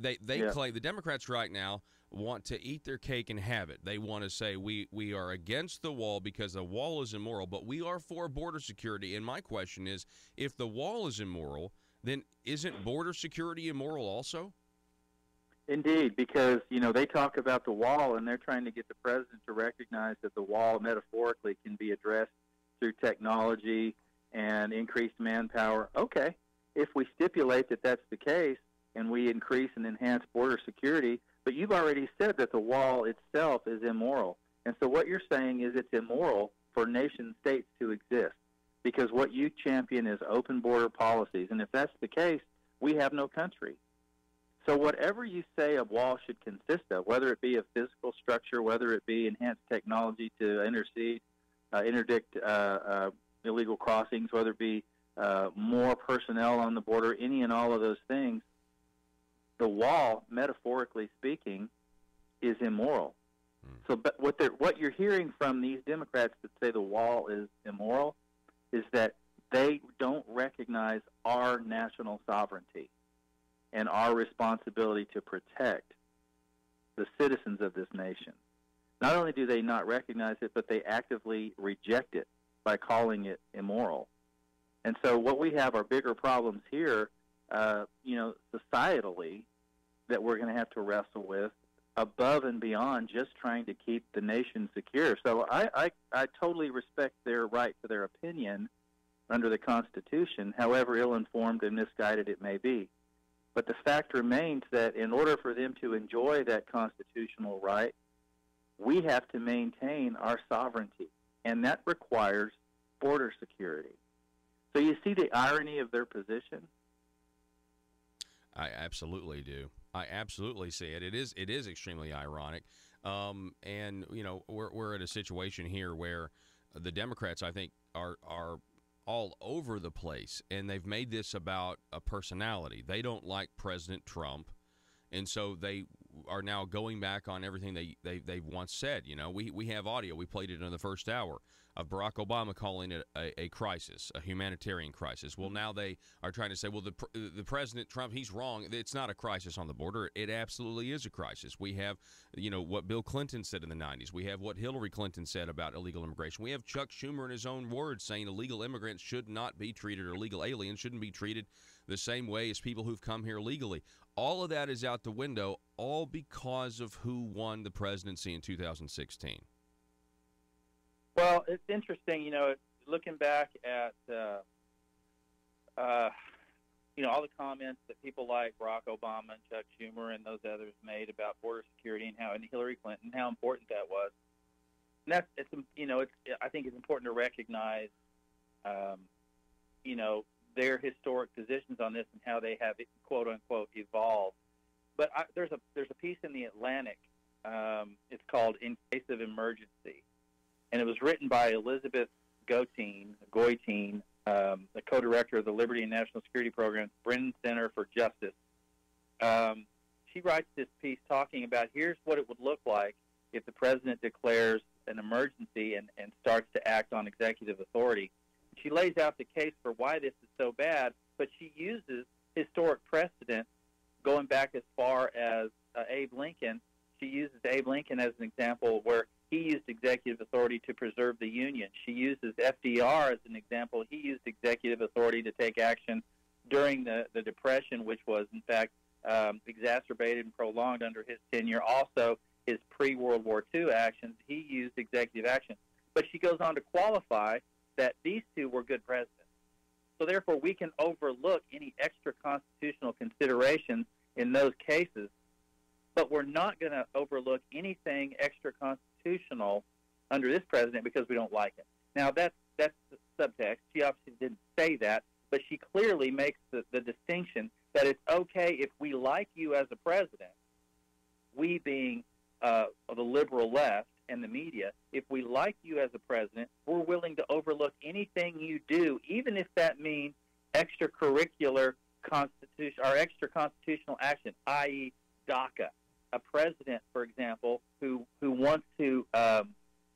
they claim, the Democrats right now want to eat their cake and have it. They want to say we are against the wall because the wall is immoral, but we are for border security. And my question is, if the wall is immoral, then isn't border security immoral also? Indeed, because, they talk about the wall, and they're trying to get the president to recognize that the wall metaphorically can be addressed through technology and increased manpower. Okay, if we stipulate that that's the case and we increase and enhance border security, but you've already said that the wall itself is immoral. And so what you're saying is it's immoral for nation states to exist, because what you champion is open border policies. And if that's the case, we have no country. So whatever you say a wall should consist of, whether it be a physical structure, whether it be enhanced technology to interdict illegal crossings, whether it be more personnel on the border, any and all of those things, the wall, metaphorically speaking, is immoral. So but what you're hearing from these Democrats that say the wall is immoral is that they don't recognize our national sovereignty and our responsibility to protect the citizens of this nation. Not only do they not recognize it, but they actively reject it by calling it immoral. And so what we have are bigger problems here, societally, that we're going to have to wrestle with above and beyond just trying to keep the nation secure. So I totally respect their right to their opinion under the Constitution, however ill-informed and misguided it may be. But the fact remains that in order for them to enjoy that constitutional right, we have to maintain our sovereignty, and that requires border security. So you see the irony of their position? I absolutely do. I absolutely see it. It is extremely ironic. And, we're at a situation here where the Democrats, I think, are all over the place, and they've made this about a personality. They don't like President Trump, and so they are now going back on everything they've once said. We have audio. We played it in the first hour of Barack Obama calling it a crisis, a humanitarian crisis. Well, now they are trying to say, well, the President Trump, he's wrong. It's not a crisis on the border. It absolutely is a crisis. We have, what Bill Clinton said in the 90s. We have what Hillary Clinton said about illegal immigration. We have Chuck Schumer in his own words saying illegal immigrants should not be treated, or illegal aliens shouldn't be treated the same way as people who've come here legally. All of that is out the window, all because of who won the presidency in 2016. Well, it's interesting, looking back at, all the comments that people like Barack Obama and Chuck Schumer and those others made about border security and Hillary Clinton, how important that was. And I think it's important to recognize, their historic positions on this and how they have, quote unquote, evolved. But there's a piece in the Atlantic. It's called "In Case of Emergency." And it was written by Elizabeth Goitein, the co-director of the Liberty and National Security Program, Brennan Center for Justice. She writes this piece talking about here's what it would look like if the president declares an emergency and starts to act on executive authority. She lays out the case for why this is so bad, but she uses historic precedent going back as far as Abe Lincoln. She uses Abe Lincoln as an example where he used executive authority to preserve the Union. She uses FDR as an example. He used executive authority to take action during the Depression, which was, in fact, exacerbated and prolonged under his tenure. Also, his pre-World War II actions, he used executive action. But she goes on to qualify that these two were good presidents. So, therefore, we can overlook any extra constitutional considerations in those cases, but we're not going to overlook anything extra constitutional under this president because we don't like him. Now, that's the subtext. She obviously didn't say that, but she clearly makes the distinction that it's okay if we like you as a president, we being the liberal left and the media, if we like you as a president, we're willing to overlook anything you do, even if that means extracurricular constitution or extra constitutional action, i.e. DACA. A president, for example, who wants to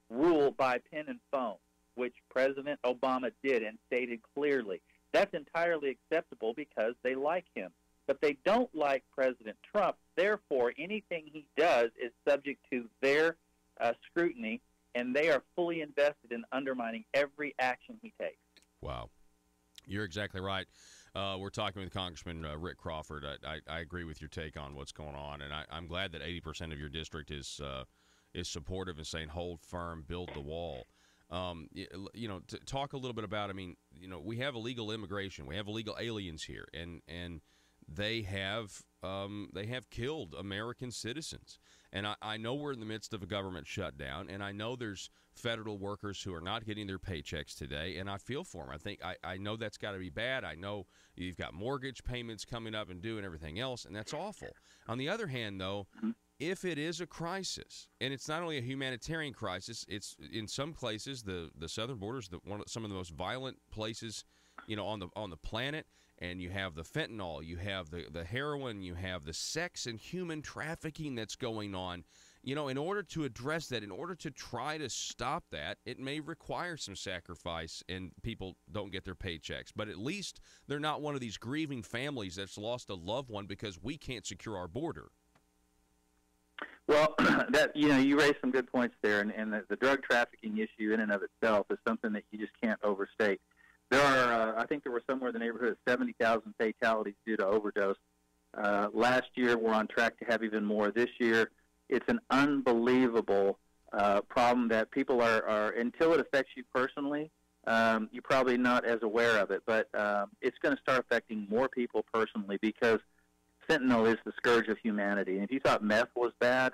rule by pen and phone, which President Obama did and stated clearly, that's entirely acceptable because they like him. But they don't like President Trump. Therefore, anything he does is subject to their scrutiny, and they are fully invested in undermining every action he takes. Wow. You're exactly right. We're talking with Congressman Rick Crawford. I agree with your take on what's going on, and I'm glad that 80% of your district is supportive and saying hold firm, build the wall. To talk a little bit about, we have illegal immigration, we have illegal aliens here, and they have killed American citizens. And I know we're in the midst of a government shutdown, and I know there's federal workers who are not getting their paychecks today, and I feel for them. I know that's got to be bad. I know you've got mortgage payments coming up and due and everything else, and that's awful. On the other hand, though, if it is a crisis, and it's not only a humanitarian crisis, it's in some places the southern border is some of the most violent places, on the planet. And you have the fentanyl, you have the heroin, you have the sex and human trafficking that's going on. In order to address that, in order to try to stop that, it may require some sacrifice and people don't get their paychecks. But at least they're not one of these grieving families that's lost a loved one because we can't secure our border. Well, you raised some good points there, and the drug trafficking issue in and of itself is something that you just can't overstate. There are, I think there were somewhere in the neighborhood of 70,000 fatalities due to overdose. Last year, we're on track to have even more this year. It's an unbelievable problem that people are until it affects you personally, you're probably not as aware of it. But it's going to start affecting more people personally because fentanyl is the scourge of humanity. And if you thought meth was bad,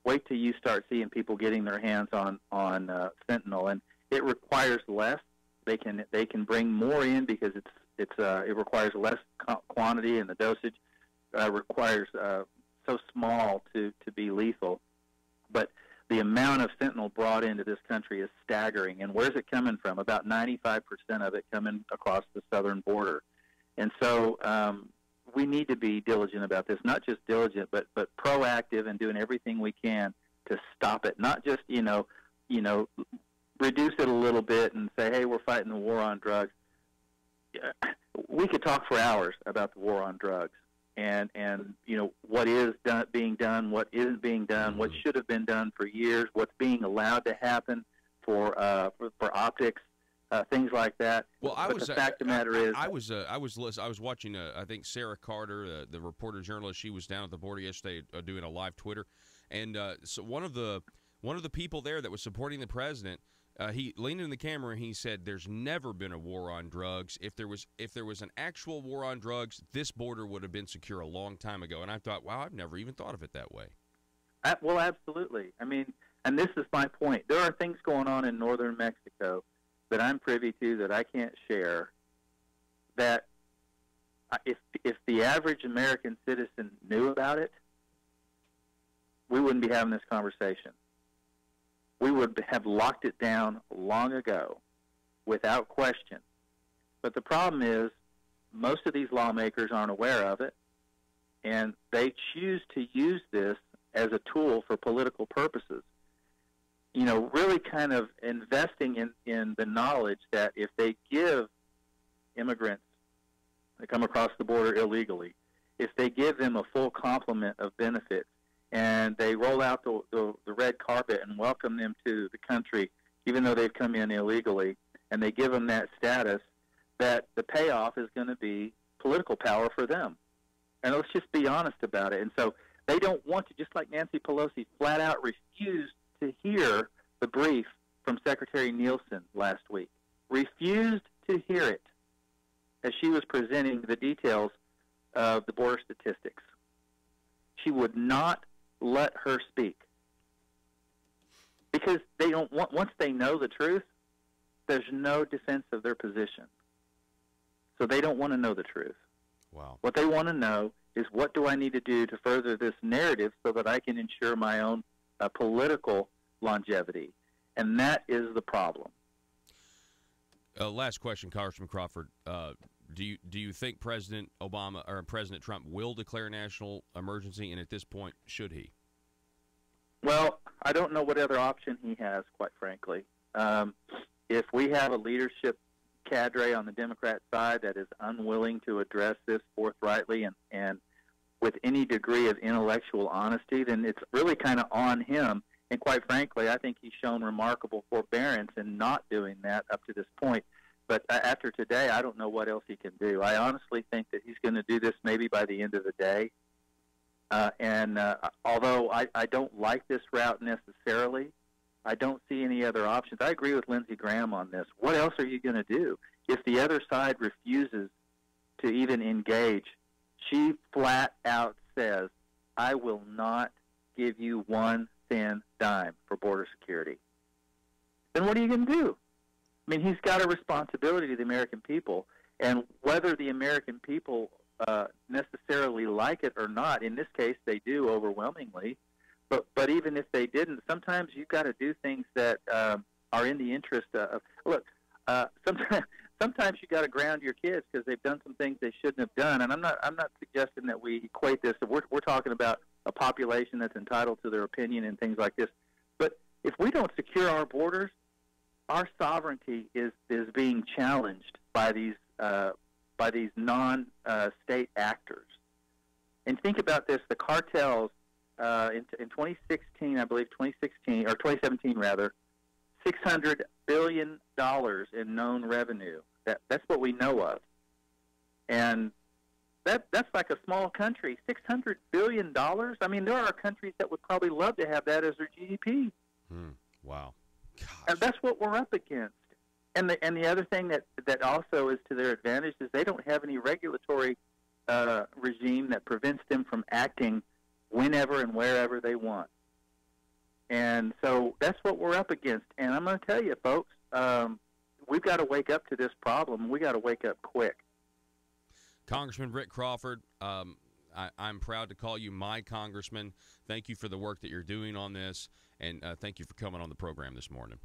wait till you start seeing people getting their hands on fentanyl. And it requires less. They can bring more in because it requires less quantity, and the dosage requires so small to be lethal. But the amount of fentanyl brought into this country is staggering. And where's it coming from? About 95% of it coming across the southern border. And so we need to be diligent about this, not just diligent, but proactive and doing everything we can to stop it. Not just, reduce it a little bit and say, hey, we're fighting the war on drugs. We could talk for hours about the war on drugs and what is being done, what isn't being done, what should have been done for years, what's being allowed to happen for optics, things like that. Well, the fact of the matter is, I was watching. I think Sarah Carter, the reporter journalist, she was down at the border yesterday doing a live Twitter, and so one of the people there that was supporting the president. He leaned in the camera and he said, "There's never been a war on drugs. If there was an actual war on drugs, this border would have been secure a long time ago." And I thought, wow, I've never even thought of it that way. Well, absolutely. And this is my point. There are things going on in northern Mexico that I'm privy to that I can't share. That if the average American citizen knew about it, we wouldn't be having this conversation. We would have locked it down long ago, without question. But the problem is, most of these lawmakers aren't aware of it, and they choose to use this as a tool for political purposes. Really kind of investing in the knowledge that if they give immigrants that come across the border illegally, if they give them a full complement of benefits, and they roll out the red carpet and welcome them to the country, even though they've come in illegally, and they give them that status, that the payoff is going to be political power for them. And let's just be honest about it. And so they don't want to, just like Nancy Pelosi flat out refused to hear the brief from Secretary Nielsen last week, refused to hear it as she was presenting the details of the border statistics. She would not let her speak because they don't want. Once they know the truth, there's no defense of their position. So they don't want to know the truth. Wow. What they want to know is, what do I need to do to further this narrative so that I can ensure my own political longevity? And that is the problem. Last question, Congressman Crawford. Do you think President Obama or President Trump will declare a national emergency, and at this point, should he? Well, I don't know what other option he has, quite frankly. If we have a leadership cadre on the Democrat side that is unwilling to address this forthrightly and with any degree of intellectual honesty, then it's really kind of on him. And quite frankly, I think he's shown remarkable forbearance in not doing that up to this point. But after today, I don't know what else he can do. I honestly think that he's going to do this maybe by the end of the day. Although I don't like this route necessarily, I don't see any other options. I agree with Lindsey Graham on this. What else are you going to do? If the other side refuses to even engage, she flat out says, I will not give you one thin dime for border security. Then what are you going to do? I mean, he's got a responsibility to the American people, and whether the American people necessarily like it or not, in this case they do overwhelmingly, but even if they didn't, sometimes you've got to do things that are in the interest of, look, sometimes you got to ground your kids because they've done some things they shouldn't have done, and I'm not suggesting that we equate this. We're talking about a population that's entitled to their opinion and things like this. But if we don't secure our borders, our sovereignty is being challenged by these non-state actors. And think about this: the cartels in 2016, I believe 2016 or 2017 rather, $600 billion in known revenue. That's what we know of, and that's like a small country. $600 billion. I mean, there are countries that would probably love to have that as their GDP. Wow. And that's what we're up against. And the other thing that also is to their advantage is they don't have any regulatory regime that prevents them from acting whenever and wherever they want. And so that's what we're up against. And I'm going to tell you, folks, we've got to wake up to this problem. We got to wake up quick. Congressman Rick Crawford, I'm proud to call you my congressman. Thank you for the work that you're doing on this, and thank you for coming on the program this morning.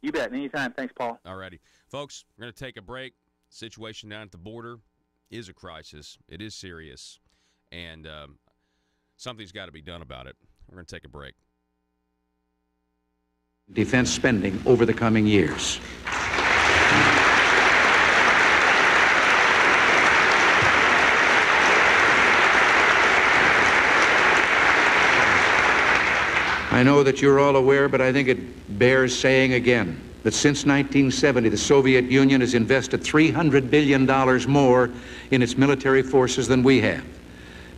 You bet. Anytime. Thanks, Paul. All righty. Folks, we're going to take a break. Situation down at the border is a crisis. It is serious, and something's got to be done about it. We're going to take a break. Defense spending over the coming years. I know that you're all aware, but I think it bears saying again that since 1970, the Soviet Union has invested $300 billion more in its military forces than we have.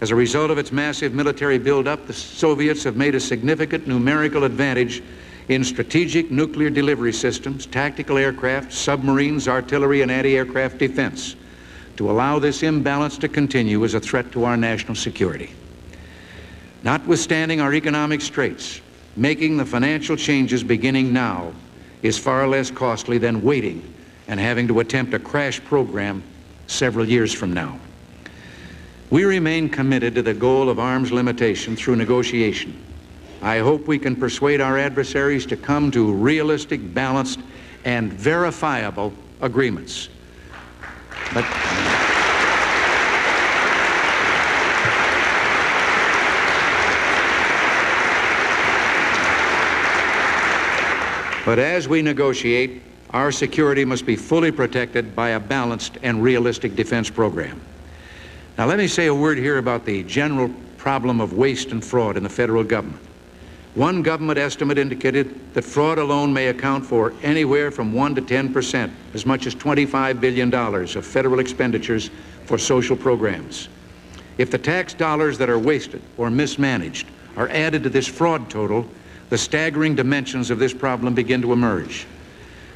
As a result of its massive military buildup, the Soviets have made a significant numerical advantage in strategic nuclear delivery systems, tactical aircraft, submarines, artillery, and anti-aircraft defense. To allow this imbalance to continue is a threat to our national security. Notwithstanding our economic straits, making the financial changes beginning now is far less costly than waiting and having to attempt a crash program several years from now. We remain committed to the goal of arms limitation through negotiation. I hope we can persuade our adversaries to come to realistic, balanced, and verifiable agreements. But as we negotiate, our security must be fully protected by a balanced and realistic defense program. Now, let me say a word here about the general problem of waste and fraud in the federal government. One government estimate indicated that fraud alone may account for anywhere from 1% to 10%, as much as $25 billion of federal expenditures for social programs. If the tax dollars that are wasted or mismanaged are added to this fraud total, the staggering dimensions of this problem begin to emerge.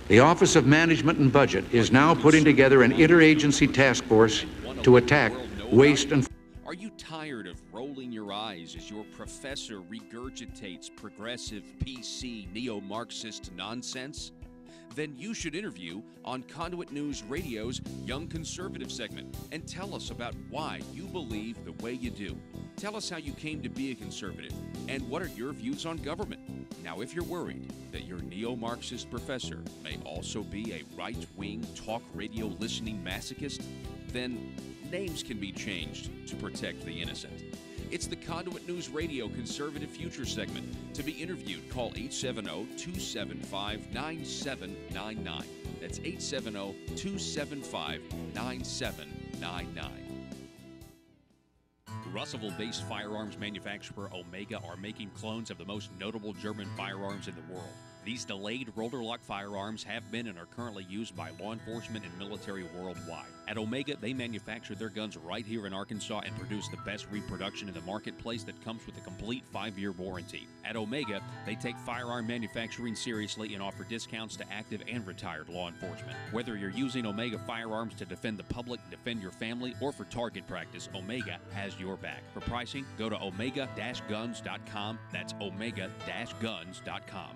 The Office of Management and Budget is now putting together an interagency task force to attack waste and fraud. Are you tired of rolling your eyes as your professor regurgitates progressive, PC, neo-Marxist nonsense? Then you should interview on Conduit News Radio's Young Conservative segment and tell us about why you believe the way you do. Tell us how you came to be a conservative and what are your views on government. Now, if you're worried that your neo-Marxist professor may also be a right-wing talk radio listening masochist, then names can be changed to protect the innocent. It's the Conduit News Radio Conservative Future segment. To be interviewed, call 870-275-9799. That's 870-275-9799. Russellville-based firearms manufacturer Omega are making clones of the most notable German firearms in the world. These delayed roller lock firearms have been and are currently used by law enforcement and military worldwide. At Omega, they manufacture their guns right here in Arkansas and produce the best reproduction in the marketplace that comes with a complete 5-year warranty. At Omega, they take firearm manufacturing seriously and offer discounts to active and retired law enforcement. Whether you're using Omega firearms to defend the public, defend your family, or for target practice, Omega has your back. For pricing, go to omega-guns.com. That's omega-guns.com.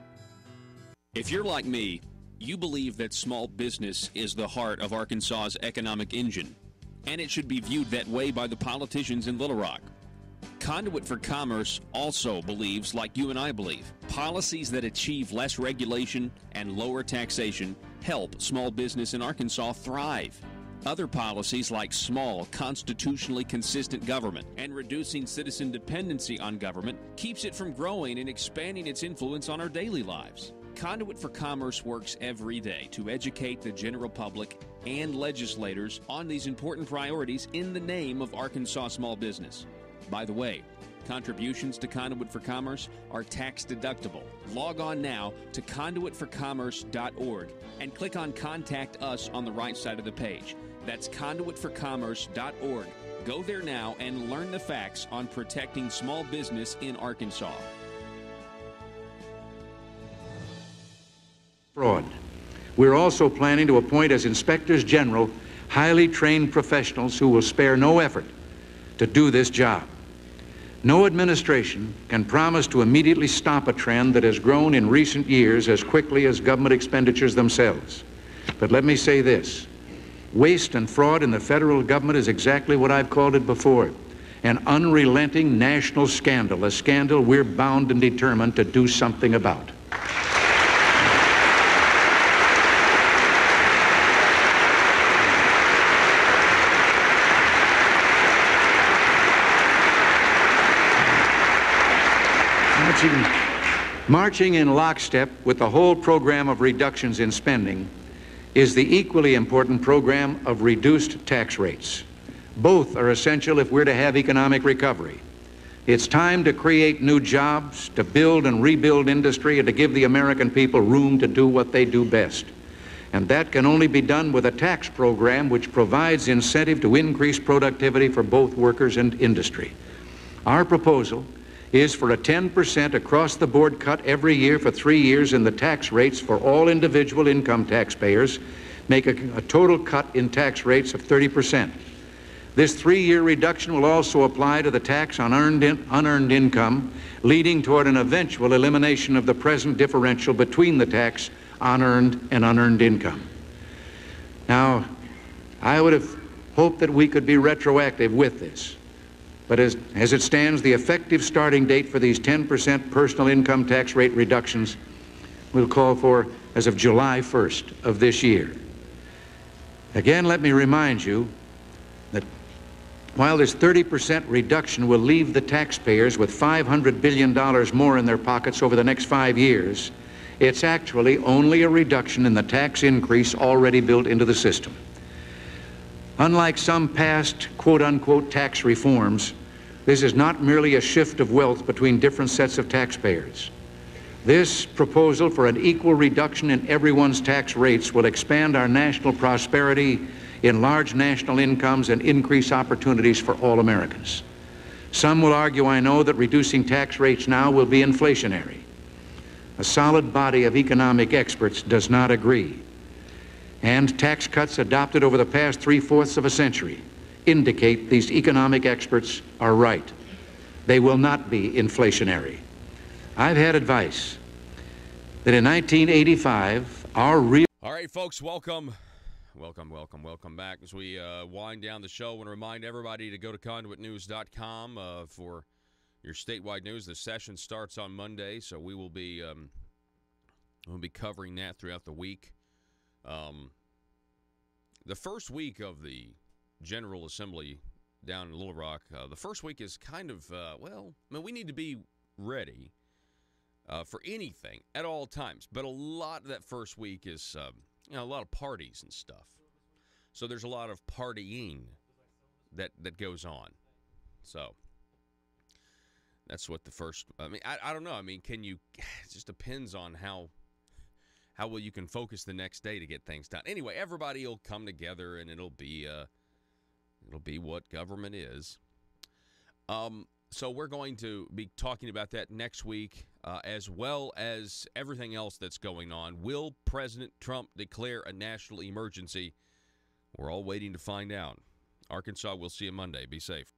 If you're like me, you believe that small business is the heart of Arkansas's economic engine, and it should be viewed that way by the politicians in Little Rock. Conduit for Commerce also believes, like you and I believe, policies that achieve less regulation and lower taxation help small business in Arkansas thrive. Other policies like small, constitutionally consistent government and reducing citizen dependency on government keeps it from growing and expanding its influence on our daily lives. Conduit for Commerce works every day to educate the general public and legislators on these important priorities in the name of Arkansas small business. By the way, contributions to Conduit for Commerce are tax deductible. Log on now to conduitforcommerce.org and click on Contact Us on the right side of the page. That's conduitforcommerce.org. Go there now and learn the facts on protecting small business in Arkansas. Fraud. We're also planning to appoint as inspectors general highly trained professionals who will spare no effort to do this job. No administration can promise to immediately stop a trend that has grown in recent years as quickly as government expenditures themselves. But let me say this: waste and fraud in the federal government is exactly what I've called it before: an unrelenting national scandal, a scandal we're bound and determined to do something about. Marching in lockstep with the whole program of reductions in spending is the equally important program of reduced tax rates. Both are essential if we're to have economic recovery. It's time to create new jobs, to build and rebuild industry, and to give the American people room to do what they do best. And that can only be done with a tax program which provides incentive to increase productivity for both workers and industry. Our proposal is for a 10% across-the-board cut every year for 3 years in the tax rates for all individual income taxpayers, make a total cut in tax rates of 30%. This 3-year reduction will also apply to the tax on unearned income, leading toward an eventual elimination of the present differential between the tax on earned and unearned income. Now, I would have hoped that we could be retroactive with this. But as it stands, the effective starting date for these 10% personal income tax rate reductions will call for as of July 1st of this year. Again, let me remind you that while this 30% reduction will leave the taxpayers with $500 billion more in their pockets over the next 5 years, it's actually only a reduction in the tax increase already built into the system. Unlike some past quote-unquote tax reforms, this is not merely a shift of wealth between different sets of taxpayers. This proposal for an equal reduction in everyone's tax rates will expand our national prosperity, enlarge national incomes, and increase opportunities for all Americans. Some will argue, I know, that reducing tax rates now will be inflationary. A solid body of economic experts does not agree. And tax cuts adopted over the past 3/4 of a century indicate these economic experts are right. They will not be inflationary. I've had advice that in 1985, our real... All right, folks, welcome back. As we wind down the show, I want to remind everybody to go to conduitnews.com for your statewide news. The session starts on Monday, so we will be covering that throughout the week. The first week of the General Assembly down in Little Rock, the first week is kind of, we need to be ready for anything at all times. But a lot of that first week is, a lot of parties and stuff. So there's a lot of partying that goes on. So that's what the first, I don't know. It just depends on how how well you can focus the next day to get things done. Anyway, everybody will come together, and it'll be what government is. So we're going to be talking about that next week, as well as everything else that's going on. Will President Trump declare a national emergency? We're all waiting to find out. Arkansas, we'll see you Monday. Be safe.